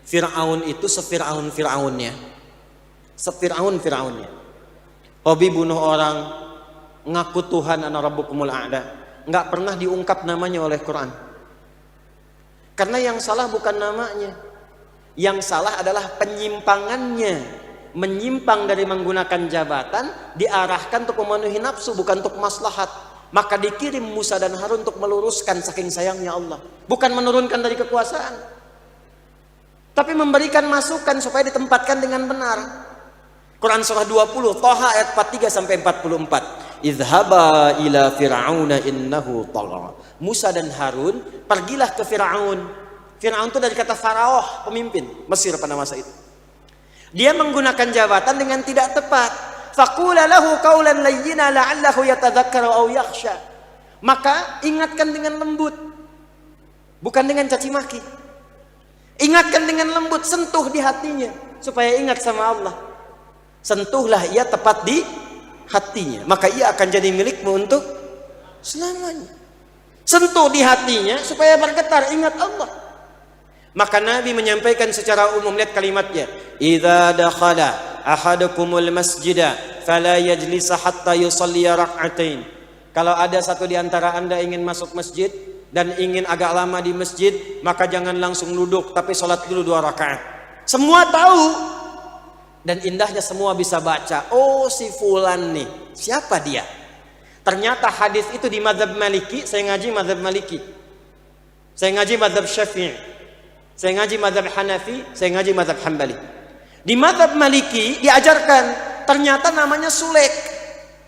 Fir'aun itu Fir'aunnya. Fir'aunnya. Hobi bunuh orang, ngaku Tuhan ana rabbukumul a'la. Nggak pernah diungkap namanya oleh Quran. Karena yang salah bukan namanya. Yang salah adalah penyimpangannya. Menyimpang dari menggunakan jabatan, diarahkan untuk memenuhi nafsu, bukan untuk maslahat. Maka dikirim Musa dan Harun untuk meluruskan saking sayangnya Allah. Bukan menurunkan dari kekuasaan, tapi memberikan masukan supaya ditempatkan dengan benar. Quran surah 20 Thaha ayat 43 sampai 44. Idhaba ila fir'auna innahu tagha. Musa dan Harun pergilah ke Firaun. Firaun itu dari kata faraoh, pemimpin Mesir pada masa itu. Dia menggunakan jabatan dengan tidak tepat. Faqula lahu qawlan layyina la'allahu yatadhakkaru aw yakhsha. Maka ingatkan dengan lembut, bukan dengan caci maki. Ingatkan dengan lembut, sentuh di hatinya supaya ingat sama Allah. Sentuhlah ia tepat di hatinya, maka ia akan jadi milikmu untuk selamanya. Sentuh di hatinya supaya bergetar ingat Allah. Maka Nabi menyampaikan secara umum, lihat kalimatnya, idza dakhala ahadukumul masjida fala yajlis hatta yusalli rak'atain. Kalau ada satu di antara Anda ingin masuk masjid dan ingin agak lama di masjid, maka jangan langsung duduk, tapi sholat dulu 2 rakaat. Semua tahu, dan indahnya semua bisa baca. Oh, si fulan nih, siapa dia? Ternyata hadis itu di mazhab Maliki. Saya ngaji mazhab Maliki, saya ngaji mazhab Syafi'i, saya ngaji mazhab Hanafi, saya ngaji mazhab Hambali. Di mazhab Maliki diajarkan, ternyata namanya Sulek.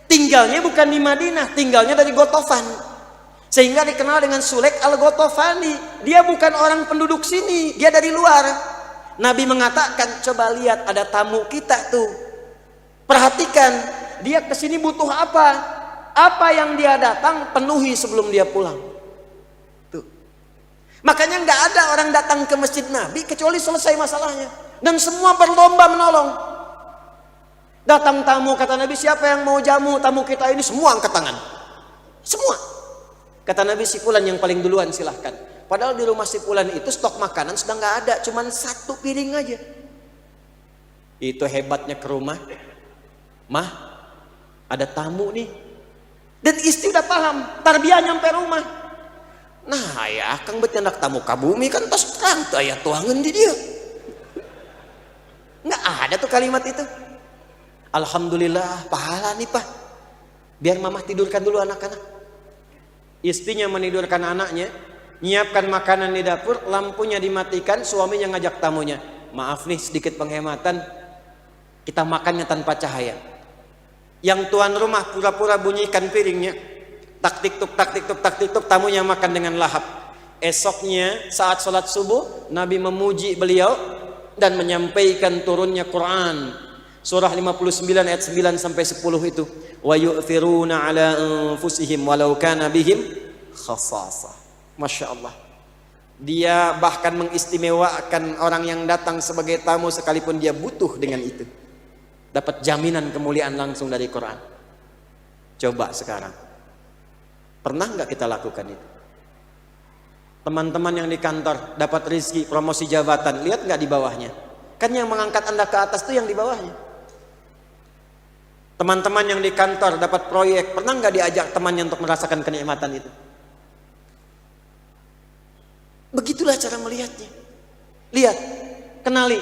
Tinggalnya bukan di Madinah, tinggalnya dari Gotofan. Sehingga dikenal dengan Sulek al-Gotofani. Dia bukan orang penduduk sini, dia dari luar. Nabi mengatakan, coba lihat ada tamu kita tuh. Perhatikan, dia kesini butuh apa? Apa yang dia datang, penuhi sebelum dia pulang. Makanya nggak ada orang datang ke masjid Nabi kecuali selesai masalahnya, dan semua berlomba menolong. Datang tamu, kata Nabi, siapa yang mau jamu tamu kita ini? Semua angkat tangan, semua. Kata Nabi, si fulan yang paling duluan silahkan. Padahal di rumah si fulan itu stok makanan sudah nggak ada, cuman 1 piring aja. Itu hebatnya ke rumah, mah ada tamu nih, dan istri udah paham, tarbiyah nyampe rumah. Nah ya, kang bet anak tamu kabumi kan tos terang tuh ayat tuangan di dia. Nggak ada tuh kalimat itu. Alhamdulillah, pahala nih pak. Biar mamah tidurkan dulu anak-anak. Istrinya menidurkan anaknya, nyiapkan makanan di dapur, lampunya dimatikan, suaminya ngajak tamunya. Maaf nih, sedikit penghematan, kita makannya tanpa cahaya. Yang tuan rumah pura-pura bunyikan piringnya. Tak tiktuk, tak tiktuk, tak tiktuk, tamunya makan dengan lahap. Esoknya saat sholat subuh, Nabi memuji beliau dan menyampaikan turunnya Quran. Surah 59 ayat 9 sampai 10 itu. Wa yu'thiruna ala anfusihim walau kana bihim khassasah. Masya Allah. Dia bahkan mengistimewakan orang yang datang sebagai tamu sekalipun dia butuh dengan itu. Dapat jaminan kemuliaan langsung dari Quran. Coba sekarang. Pernah nggak kita lakukan itu? Teman-teman yang di kantor dapat rezeki promosi jabatan, lihat nggak di bawahnya? Kan yang mengangkat Anda ke atas itu yang di bawahnya. Teman-teman yang di kantor dapat proyek, pernah nggak diajak temannya untuk merasakan kenikmatan itu? Begitulah cara melihatnya. Lihat, kenali.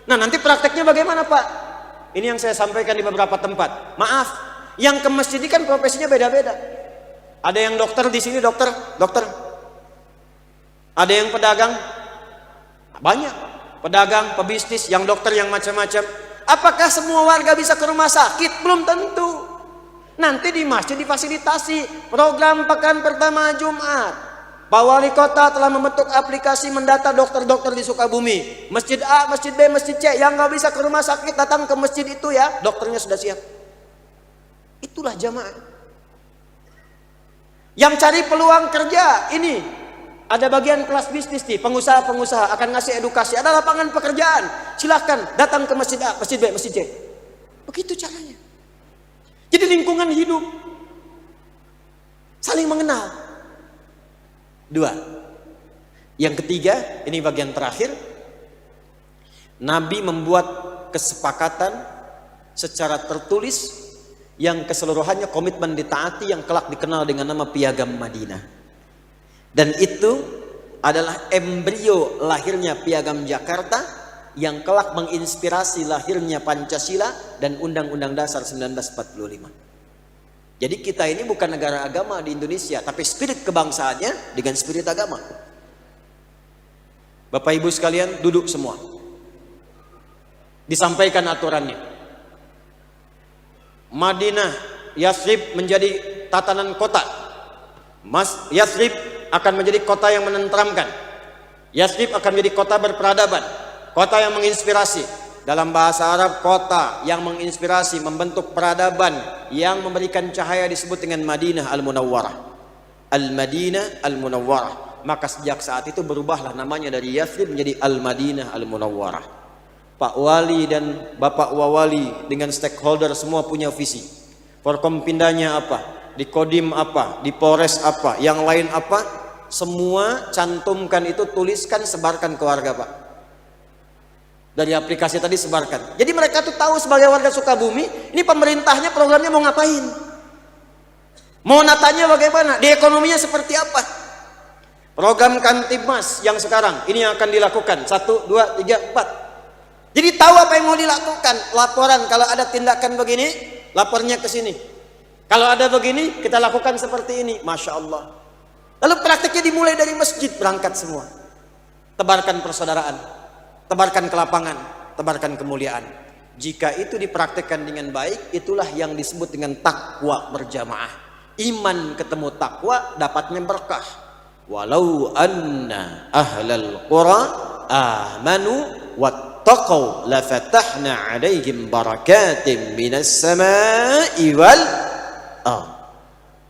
Nah, nanti prakteknya bagaimana, Pak? Ini yang saya sampaikan di beberapa tempat. Maaf, yang ke masjid ini kan profesinya beda-beda. Ada yang dokter di sini, dokter. Ada yang pedagang, banyak. Pedagang, pebisnis, yang dokter, yang macam-macam. Apakah semua warga bisa ke rumah sakit? Belum tentu. Nanti di masjid difasilitasi program pekan pertama Jumat. Pak Wali Kota telah membentuk aplikasi mendata dokter-dokter di Sukabumi. Masjid A, Masjid B, Masjid C. Yang nggak bisa ke rumah sakit datang ke masjid itu ya, dokternya sudah siap. Itulah jamaah. Yang cari peluang kerja ini ada bagian kelas bisnis nih, pengusaha-pengusaha akan ngasih edukasi. Ada lapangan pekerjaan. Silahkan datang ke Masjid A, Masjid B, Masjid C. Begitu caranya. Jadi lingkungan hidup saling mengenal. 2. Yang ketiga, ini bagian terakhir. Nabi membuat kesepakatan secara tertulis yang keseluruhannya komitmen ditaati, yang kelak dikenal dengan nama Piagam Madinah. Dan itu adalah embrio lahirnya Piagam Jakarta yang kelak menginspirasi lahirnya Pancasila dan Undang-Undang Dasar 1945. Jadi kita ini bukan negara agama di Indonesia, tapi spirit kebangsaannya dengan spirit agama. Bapak Ibu sekalian, duduk semua. Disampaikan aturannya. Madinah, Yathrib menjadi tatanan kota. Yathrib akan menjadi kota yang menenteramkan. Yathrib akan menjadi kota berperadaban, kota yang menginspirasi. Dalam bahasa Arab, kota yang menginspirasi, membentuk peradaban, yang memberikan cahaya disebut dengan Madinah Al-Munawwarah. Al-Madinah Al-Munawwarah. Maka sejak saat itu berubahlah namanya dari Yathrib menjadi Al-Madinah Al-Munawwarah. Pak Wali dan Bapak Wawali dengan stakeholder semua punya visi. Forkompindanya apa? Di Kodim apa? Di Polres apa? Yang lain apa? Semua cantumkan itu, tuliskan, sebarkan ke warga, Pak. Dari aplikasi tadi sebarkan. Jadi mereka tuh tahu sebagai warga Sukabumi, ini pemerintahnya programnya mau ngapain, mau natanya bagaimana, di ekonominya seperti apa. Program Kantibmas yang sekarang ini yang akan dilakukan 1, 2, 3, 4. Jadi tahu apa yang mau dilakukan. Laporan kalau ada tindakan begini, lapornya ke sini. Kalau ada begini, kita lakukan seperti ini. Masya Allah. Lalu prakteknya dimulai dari masjid, berangkat semua. Tebarkan persaudaraan, tebarkan ke lapangan, tebarkan kemuliaan. Jika itu dipraktekkan dengan baik, itulah yang disebut dengan takwa berjamaah. Iman ketemu takwa, dapatnya berkah. Walau anna ahlal qura amanu wattaqau lafatahna alaihim barakatim minas sama'i wal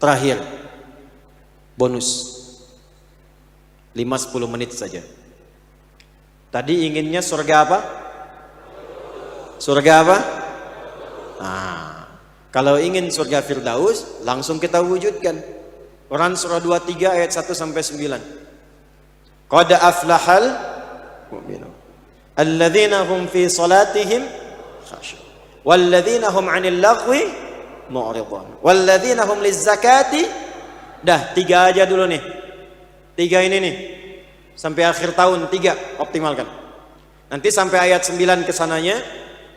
Terakhir, bonus 5-10 menit saja. Tadi inginnya surga apa? Surga apa? Kalau ingin surga Firdaus, langsung kita wujudkan. Quran surah 23 ayat 1 sampai 9. Qad aflahal mu'minun alladzina hum fi salatihim khashi'un walladzina hum 'anil laghwi mu'ridun walladzina hum lizzakati. Dah 3 aja dulu nih. 3 ini nih. Sampai akhir tahun 3 optimalkan. Nanti sampai ayat 9 kesananya,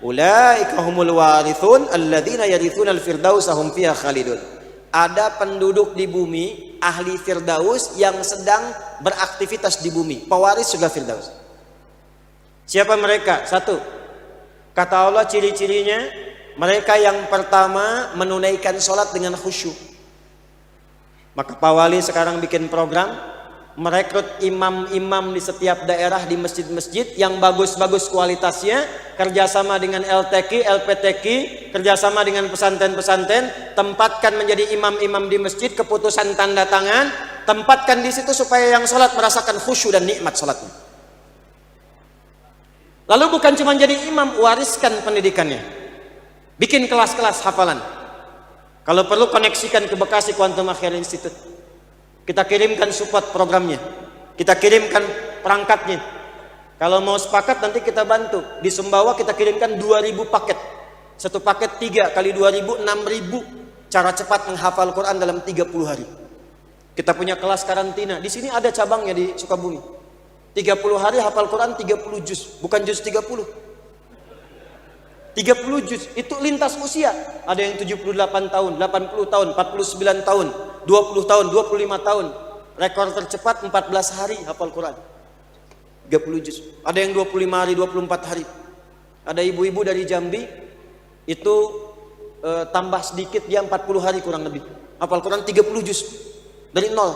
ulaika humul warithun alladzina yarithuna al-firdausa hum fiha khalidun. Ada penduduk di bumi ahli Firdaus yang sedang beraktivitas di bumi, pewaris surga Firdaus. Siapa mereka? 1, kata Allah ciri-cirinya, mereka yang pertama menunaikan sholat dengan khusyuk. Maka Pak Wali sekarang bikin program merekrut imam-imam di setiap daerah, di masjid-masjid yang bagus-bagus kualitasnya, kerjasama dengan LTQ, LPTQ, kerjasama dengan pesantren-pesantren, tempatkan menjadi imam-imam di masjid, keputusan tanda tangan, tempatkan di situ supaya yang sholat merasakan khusyuk dan nikmat sholatnya. Lalu bukan cuma jadi imam, wariskan pendidikannya, bikin kelas-kelas hafalan. Kalau perlu koneksikan ke Bekasi Quantum Akhir Institute. Kita kirimkan support programnya, kita kirimkan perangkatnya. Kalau mau sepakat nanti kita bantu. Di Sumbawa kita kirimkan 2000 paket. Satu paket 3 kali 2000, 6000. Cara cepat menghafal Quran dalam 30 hari. Kita punya kelas karantina. Di sini ada cabangnya di Sukabumi. 30 hari hafal Quran 30 juz, bukan juz 30. 30 juz itu lintas usia. Ada yang 78 tahun, 80 tahun, 49 tahun, 20 tahun, 25 tahun. Rekor tercepat 14 hari hafal Quran. 30 juz. Ada yang 25 hari, 24 hari. Ada ibu-ibu dari Jambi itu tambah sedikit dia 40 hari kurang lebih. Hafal Quran 30 juz. Dari nol.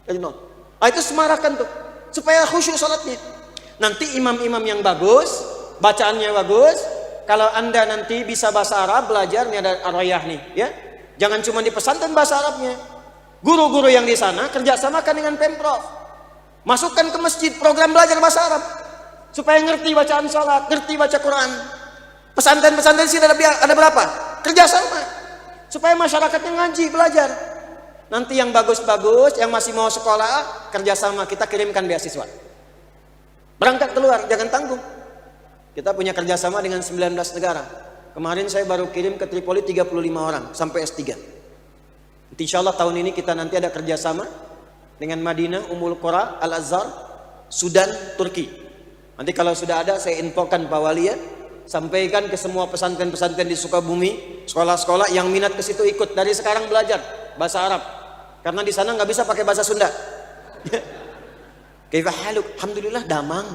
Dari nol. Itu semarakan tuh supaya khusyuk salatnya. Nanti imam-imam yang bagus, bacaannya bagus. Kalau Anda nanti bisa bahasa Arab, belajar nih ada Ar-Rayah nih, ya. Jangan cuma di pesantren bahasa Arabnya. Guru-guru yang di sana kerjasamakan dengan Pemprov. Masukkan ke masjid program belajar bahasa Arab supaya ngerti bacaan salat, ngerti baca Quran. Pesantren-pesantren sini ada berapa? Kerjasama supaya masyarakatnya ngaji, belajar. Nanti yang bagus-bagus, yang masih mau sekolah, kerjasama kita kirimkan beasiswa. Berangkat keluar, jangan tanggung. Kita punya kerjasama dengan 19 negara. Kemarin saya baru kirim ke Tripoli 35 orang sampai S3. Insya Allah tahun ini kita nanti ada kerjasama dengan Madinah, Ummul Qura, Al-Azhar, Sudan, Turki. Nanti kalau sudah ada saya infokan Pak Wali ya, sampaikan ke semua pesantren-pesantren di Sukabumi, sekolah-sekolah yang minat ke situ ikut dari sekarang belajar bahasa Arab. Karena di sana nggak bisa pakai bahasa Sunda. Kaifa haluk? Alhamdulillah damang.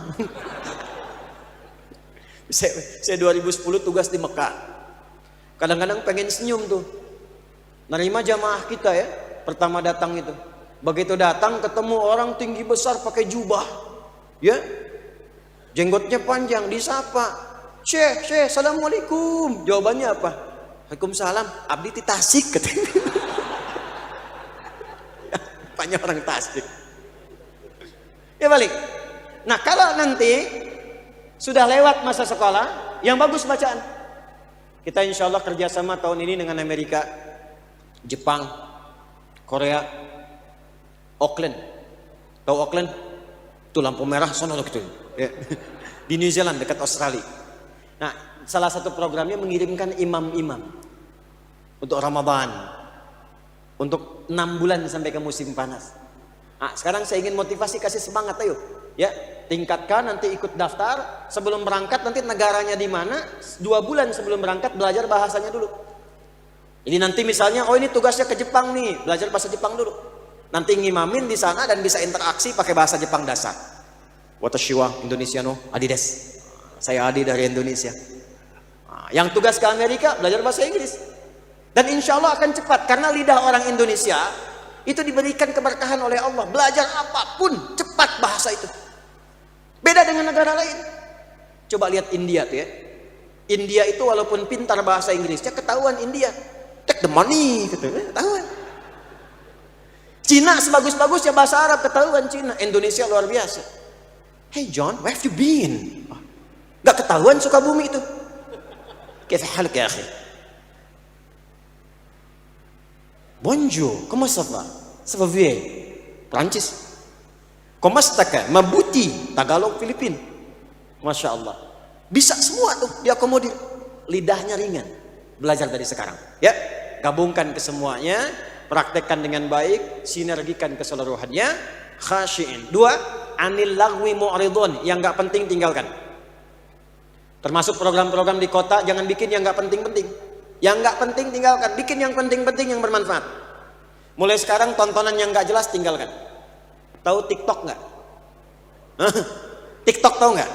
Saya 2010 tugas di Mekah. Kadang-kadang pengen senyum tuh. Nerima jamaah kita ya, pertama datang itu. Begitu datang ketemu orang tinggi besar pakai jubah. Ya. Jenggotnya panjang, disapa. Syekh, assalamualaikum. Jawabannya apa? Waalaikumsalam. Abdi ti Tasik katanya. Banyak orang Tasik. Ya balik. Nah kalau nanti sudah lewat masa sekolah, yang bagus bacaan. Kita insya Allah kerjasama tahun ini dengan Amerika, Jepang, Korea, Auckland. Tahu Auckland? Itu lampu merah, sono gitu. Ya. Di New Zealand dekat Australia. Nah, salah satu programnya mengirimkan imam-imam untuk Ramadan, untuk 6 bulan sampai ke musim panas. Nah, sekarang saya ingin motivasi, kasih semangat, ayo, ya, tingkatkan, nanti ikut daftar sebelum berangkat, nanti negaranya di mana, 2 bulan sebelum berangkat belajar bahasanya dulu. Ini nanti misalnya, oh ini tugasnya ke Jepang nih, belajar bahasa Jepang dulu. Nanti ngimamin di sana dan bisa interaksi pakai bahasa Jepang dasar. Watashi wa Indonesia no adi desu. Saya Adi dari Indonesia. Nah, yang tugas ke Amerika belajar bahasa Inggris. Dan insya Allah akan cepat karena lidah orang Indonesia itu diberikan keberkahan oleh Allah. Belajar apapun cepat bahasa itu. Beda dengan negara lain. Coba lihat India tuh ya. India itu walaupun pintar bahasa Inggrisnya ketahuan India. Take the money gitu, ketahuan. Cina sebagus-bagusnya bahasa Arab ketahuan Cina. Indonesia luar biasa. Hey John, where have you been? Gak ketahuan Sukabumi itu. Kaifa haluk ya akhi? Bonjour, comment ça va? Ça va bien? Prancis. Comment ça va? Mabuti, Tagalog, Filipin. Masya Allah. Bisa semua tuh diakomodir. Lidahnya ringan. Belajar dari sekarang. Ya, gabungkan ke semuanya. Praktekkan dengan baik. Sinergikan keseluruhannya. Khashi'in. 2, anil lagwi mu'ridun. Yang gak penting tinggalkan. Termasuk program-program di kota. Jangan bikin yang gak penting-penting. Yang nggak penting tinggalkan, bikin yang penting-penting yang bermanfaat. Mulai sekarang tontonan yang nggak jelas tinggalkan. Tahu TikTok nggak? TikTok tahu nggak?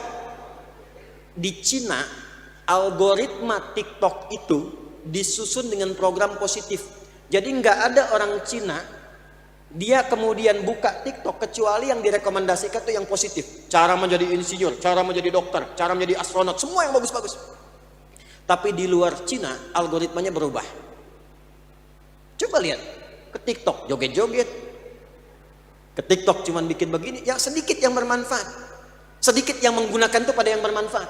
Di Cina algoritma TikTok itu disusun dengan program positif. Jadi nggak ada orang Cina dia kemudian buka TikTok kecuali yang direkomendasikan itu yang positif. Cara menjadi insinyur, cara menjadi dokter, cara menjadi astronot, semua yang bagus-bagus. Tapi di luar Cina algoritmanya berubah. Coba lihat ke TikTok joget-joget, ke TikTok cuman bikin begini, yang sedikit yang bermanfaat, sedikit yang menggunakan itu pada yang bermanfaat.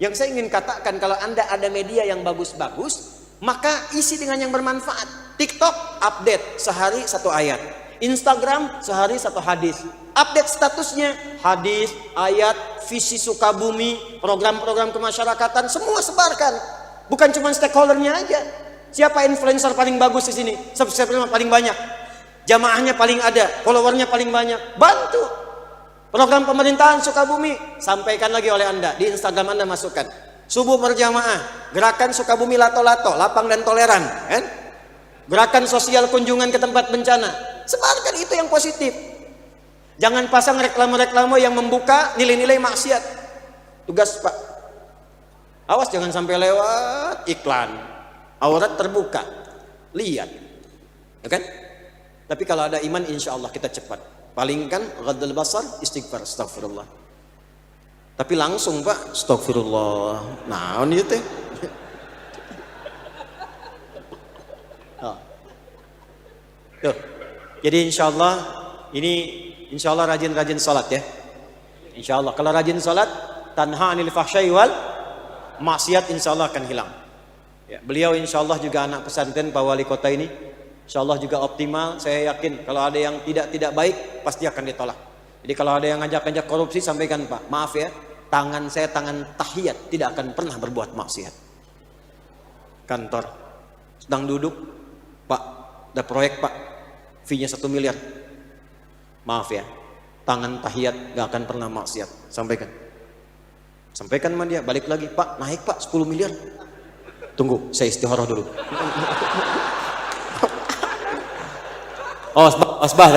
Yang saya ingin katakan kalau Anda ada media yang bagus-bagus, maka isi dengan yang bermanfaat. TikTok update sehari 1 ayat, Instagram sehari 1 hadis, update statusnya hadis, ayat, visi Sukabumi, program-program kemasyarakatan, semua sebarkan. Bukan cuma stakeholdernya aja. Siapa influencer paling bagus di sini? Subscriber paling banyak, jamaahnya paling ada, followernya paling banyak. Bantu. Program pemerintahan Sukabumi, sampaikan lagi oleh Anda di Instagram Anda, masukkan. Subuh berjamaah, gerakan Sukabumi Lato-Lato, lapang dan toleran, kan? Gerakan sosial kunjungan ke tempat bencana. Sebarkan itu yang positif. Jangan pasang reklame-reklame yang membuka nilai-nilai maksiat. Tugas Pak. Awas jangan sampai lewat iklan. Aurat terbuka. Lihat. Ya kan? Tapi kalau ada iman insya Allah kita cepat. Palingkan ghaddul basar, istighfar, astagfirullah. Tapi langsung Pak, astagfirullah. Nah, ini teh. Tuh. Jadi insya Allah rajin-rajin salat ya. Insya Allah kalau rajin salat, tanha anil fahsyai wal maksiat insya Allah akan hilang. Ya, beliau insya Allah juga anak pesantren Pak Wali Kota ini, insya Allah juga optimal. Saya yakin kalau ada yang tidak baik pasti akan ditolak. Jadi kalau ada yang ngajak-ngajak korupsi, sampaikan Pak, maaf ya, tangan saya tangan tahiyat, tidak akan pernah berbuat maksiat. Kantor sedang duduk, Pak, ada proyek Pak, fee-nya 1 miliar. Maaf ya, tangan tahiyat gak akan pernah maksiat. Sampaikan sama dia, balik lagi, Pak, naik Pak 10 miliar. Tunggu, saya istikharah dulu. Oh, asbah.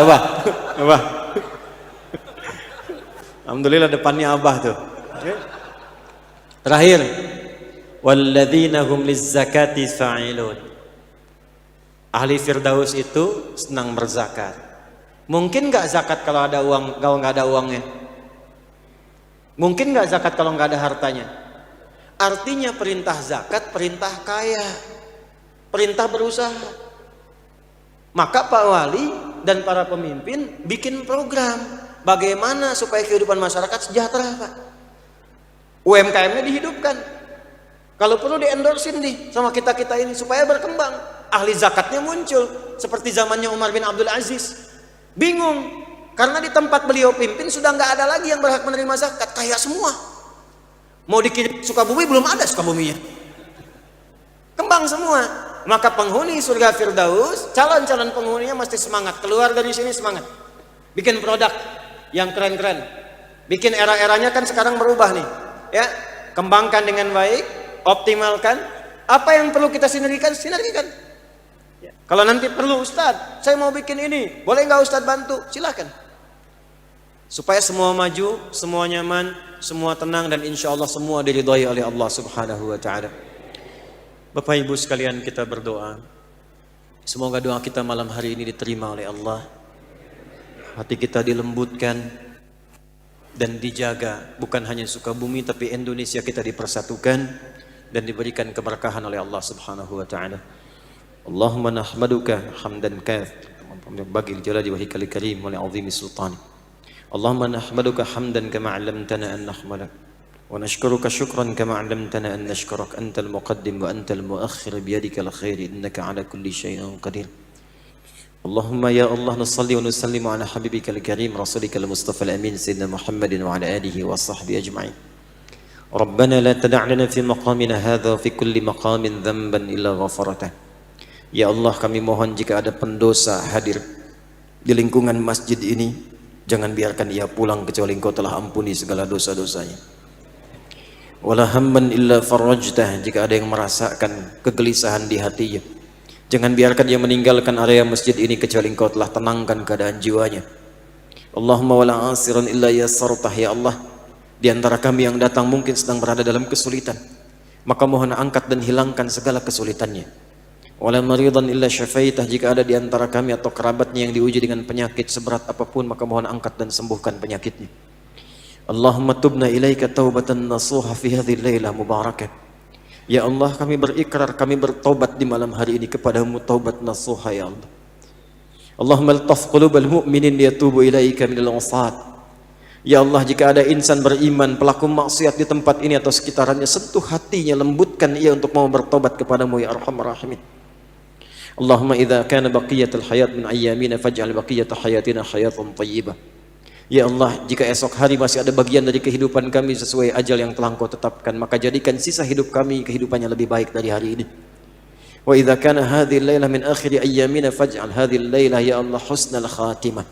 Alhamdulillah depannya Abah tuh. Terakhir, walladzina hum lizzakati fa'ilun. Ahli Firdaus itu senang berzakat. Mungkin nggak zakat kalau ada uang, kalau nggak ada uangnya? Mungkin nggak zakat kalau nggak ada hartanya? Artinya perintah zakat, perintah kaya, perintah berusaha. Maka Pak Wali dan para pemimpin bikin program bagaimana supaya kehidupan masyarakat sejahtera Pak. UMKM-nya dihidupkan. Kalau perlu di-endorsein nih sama kita-kita ini supaya berkembang. Ahli zakatnya muncul seperti zamannya Umar bin Abdul Aziz. Bingung karena di tempat beliau pimpin sudah nggak ada lagi yang berhak menerima zakat, kaya semua. Mau dikirim Sukabumi belum ada Sukabuminya. Kembang semua. Maka penghuni surga Firdaus, calon-calon penghuninya mesti semangat, keluar dari sini semangat. Bikin produk yang keren-keren. Bikin era-eranya kan sekarang berubah nih. Ya, kembangkan dengan baik, optimalkan. Apa yang perlu kita sinergikan? Kalau nanti perlu Ustadz, saya mau bikin ini, boleh nggak Ustadz bantu? Silakan. Supaya semua maju, semua nyaman, semua tenang, dan insya Allah semua diridhai oleh Allah Subhanahu Wa Taala. Bapak Ibu sekalian, kita berdoa. Semoga doa kita malam hari ini diterima oleh Allah. Hati kita dilembutkan dan dijaga. Bukan hanya Sukabumi, tapi Indonesia kita dipersatukan dan diberikan keberkahan oleh Allah Subhanahu Wa Taala. Allahumma nahmaduka hamdan katsiran bagi jalali wajhikal karim wa li'azimi sultani. Allahumma nahmaduka hamdan kama 'allamtana an nahmadak wa nashkuruka syukran kama 'allamtana an nashkurak antal muqaddim wa antal muakhir bi yadikal khair innaka 'ala kulli syai'in qadir. Allahumma ya Allah nusalli wa nusallimu ala habibikal karim rasulikal mustafa al-amin sayyidina Muhammadin wa ala alihi wa sahbihi ajma'in. Rabbana la tada' lana fi maqamina hadha wa fi kulli maqamin dhanban illa ghafartah. Ya Allah, kami mohon jika ada pendosa hadir di lingkungan masjid ini, jangan biarkan ia pulang kecuali Engkau telah ampuni segala dosa-dosanya. Wala hamman illa farajtah, jika ada yang merasakan kegelisahan di hatinya, jangan biarkan ia meninggalkan area masjid ini kecuali Engkau telah tenangkan keadaan jiwanya. Allahumma wala asiran illa yassartah, ya Allah, di antara kami yang datang mungkin sedang berada dalam kesulitan, maka mohon angkat dan hilangkan segala kesulitannya. Wala maridan illa syafaitah, jika ada di antara kami atau kerabatnya yang diuji dengan penyakit seberat apapun, maka mohon angkat dan sembuhkan penyakitnya. Allahumma tubna ilaika taubatan nasuha fi hadhihi lailah mubarakah. Ya Allah, kami berikrar, kami bertaubat di malam hari ini kepadamu taubat nasuha, ya Allah. Allahumma altaf qulubal mu'minin yatubu ilaika minal usat. Ya Allah, jika ada insan beriman pelaku maksiat di tempat ini atau sekitarnya, sentuh hatinya, lembutkan ia untuk mau bertobat kepadamu, ya arhamar rahimin. Allahumma idza kana baqiyatul hayat min ayyamina faj'al baqiyata hayatina hayatan thayyibah. Ya Allah, jika esok hari masih ada bagian dari kehidupan kami sesuai ajal yang telah Engkau tetapkan, maka jadikan sisa hidup kami kehidupannya lebih baik dari hari ini. Wa idza kana hadhihi al-lailah min akhir ayyamina faj'al hadhihi al-lailah ya Allah husnal khatimah.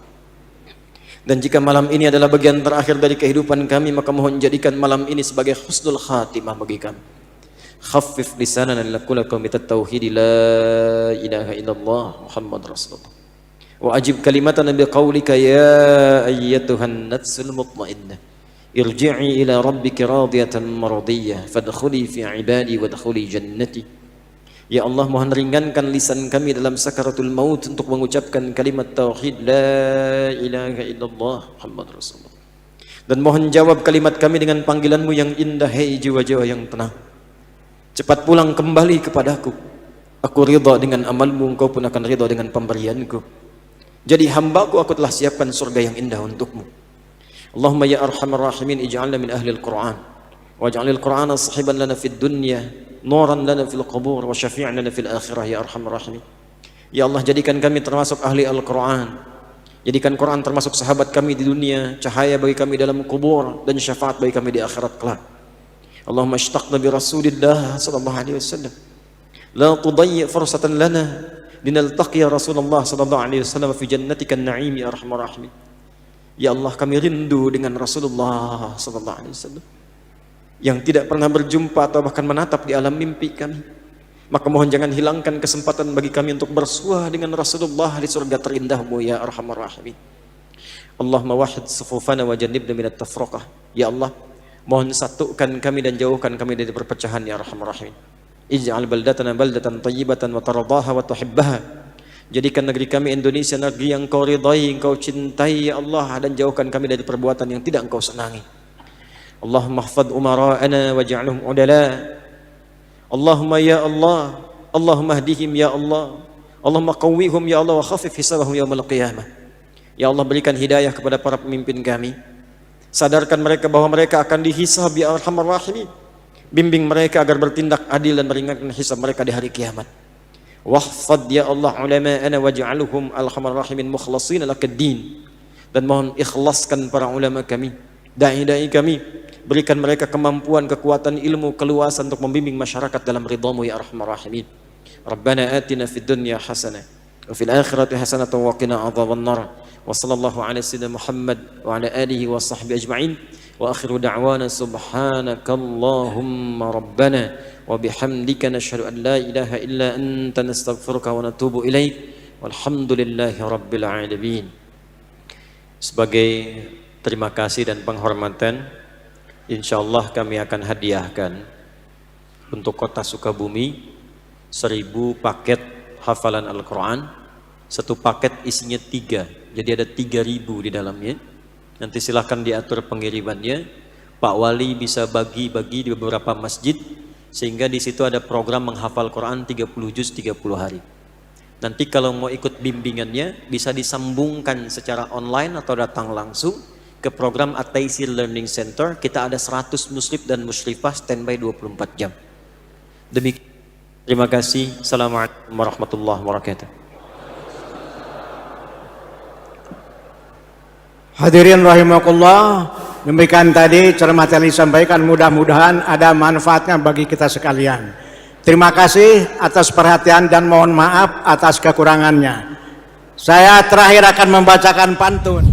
Dan jika malam ini adalah bagian terakhir dari kehidupan kami, maka mohon jadikan malam ini sebagai husnul khatimah bagi kami. Khaffif lisanana laqula qaumitat tauhid la ilaha illallah Muhammad Rasulullah. Wa ajib kalimatana biqaulika ya ayyatuhan nafsul mutmainnah. Irji'i ila rabbiki radiyatan maradiyah fadkhuli fi ibadi wadkhuli jannati. Ya Allah, mohon ringankan lisan kami dalam sakaratul maut untuk mengucapkan kalimat tauhid la ilaha illallah Muhammad Rasulullah. Dan mohon jawab kalimat kami dengan panggilanmu yang indah, hei jiwa-jiwa yang tenang. Cepat pulang kembali kepadaku. Aku ridha dengan amalmu, engkau pun akan ridha dengan pemberianku. Jadi hambaku, aku telah siapkan surga yang indah untukmu. Allahumma ya arhamar rahimin, ij'alna min ahli al-Qur'an waj'alil Qur'ana sahiban lana fid dunya, nuran lana fil qubur, wa syafi'an lana fil akhirah ya arhamar rahimin. Ya Allah, jadikan kami termasuk ahli Al-Quran. Jadikan Quran termasuk sahabat kami di dunia, cahaya bagi kami dalam kubur, dan syafaat bagi kami di akhirat kelak. Allahumma ishtaqna bi Rasulillah sallallahu alaihi wasallam. La tudayyi fursatan lana linaltaqiya Rasulullah sallallahu alaihi wasallam fi jannatika an-na'im ya arhamar rahimin. Ya Allah, kami rindu dengan Rasulullah sallallahu alaihi wasallam yang tidak pernah berjumpa atau bahkan menatap di alam mimpi kami. Maka mohon jangan hilangkan kesempatan bagi kami untuk bersuah dengan Rasulullah di surga terindahmu ya arhamar rahimin. Allahumma wahid sufufana wa jannibna minat tafraqah. Ya Allah, mohon satukan kami dan jauhkan kami dari perpecahan ya arhamar rahimin. Ij'al baldatana baldatan tayyibatan wa tardaha wa tuhibbaha. Jadikan negeri kami Indonesia negeri yang Engkau ridai, Engkau cintai ya Allah, dan jauhkan kami dari perbuatan yang tidak Engkau senangi. Allahumma hafadh umara'ana waj'alhum udala. Allahumma ya Allah, Allahumma hdihim ya Allah, Allahumma qawwihum ya Allah, wa khaffif hisabahum yaumil qiyamah. Ya Allah, berikan hidayah kepada para pemimpin kami. Sadarkan mereka bahwa mereka akan dihisab ya arhamar rahimin. Bimbing mereka agar bertindak adil dan meringankan hisab mereka di hari kiamat. Wahfad ya Allah ulama'ana waj'alhum arhamar rahimin mukhlasin lakad-din. Dan mohon ikhlaskan para ulama kami, dai-dai kami. Berikan mereka kemampuan, kekuatan, ilmu, keluasan untuk membimbing masyarakat dalam ridhamu ya arhamar rahimin. Rabbana atina fid dunya hasanah wa fil akhirati hasanah wa qina adzabannar. Wa sallallahu ala sayyidina Muhammad wa ala alihi wa sahbihi ajma'in. Wa akhiru da'wana subhanakallahumma rabbana wa bihamdika nashhadu an la ilaha illa anta nastaghfiruka wa natubu ilaik. Walhamdulillahi rabbil alamin. Sebagai terima kasih dan penghormatan, insyaallah kami akan hadiahkan untuk Kota Sukabumi 1000 paket hafalan Al-Quran. Satu paket isinya 3, jadi ada 3000 di dalamnya. Nanti silahkan diatur pengirimannya. Pak Wali bisa bagi-bagi di beberapa masjid, sehingga di situ ada program menghafal Quran 30 juz 30 hari. Nanti kalau mau ikut bimbingannya bisa disambungkan secara online atau datang langsung ke program At-Taisir Learning Center. Kita ada 100 muslim dan muslimah standby 24 jam. Demikian. Terima kasih. Assalamualaikum warahmatullahi wabarakatuh. Hadirin rahimakumullah, demikian tadi ceramah yang disampaikan, mudah-mudahan ada manfaatnya bagi kita sekalian. Terima kasih atas perhatian dan mohon maaf atas kekurangannya. Saya terakhir akan membacakan pantun.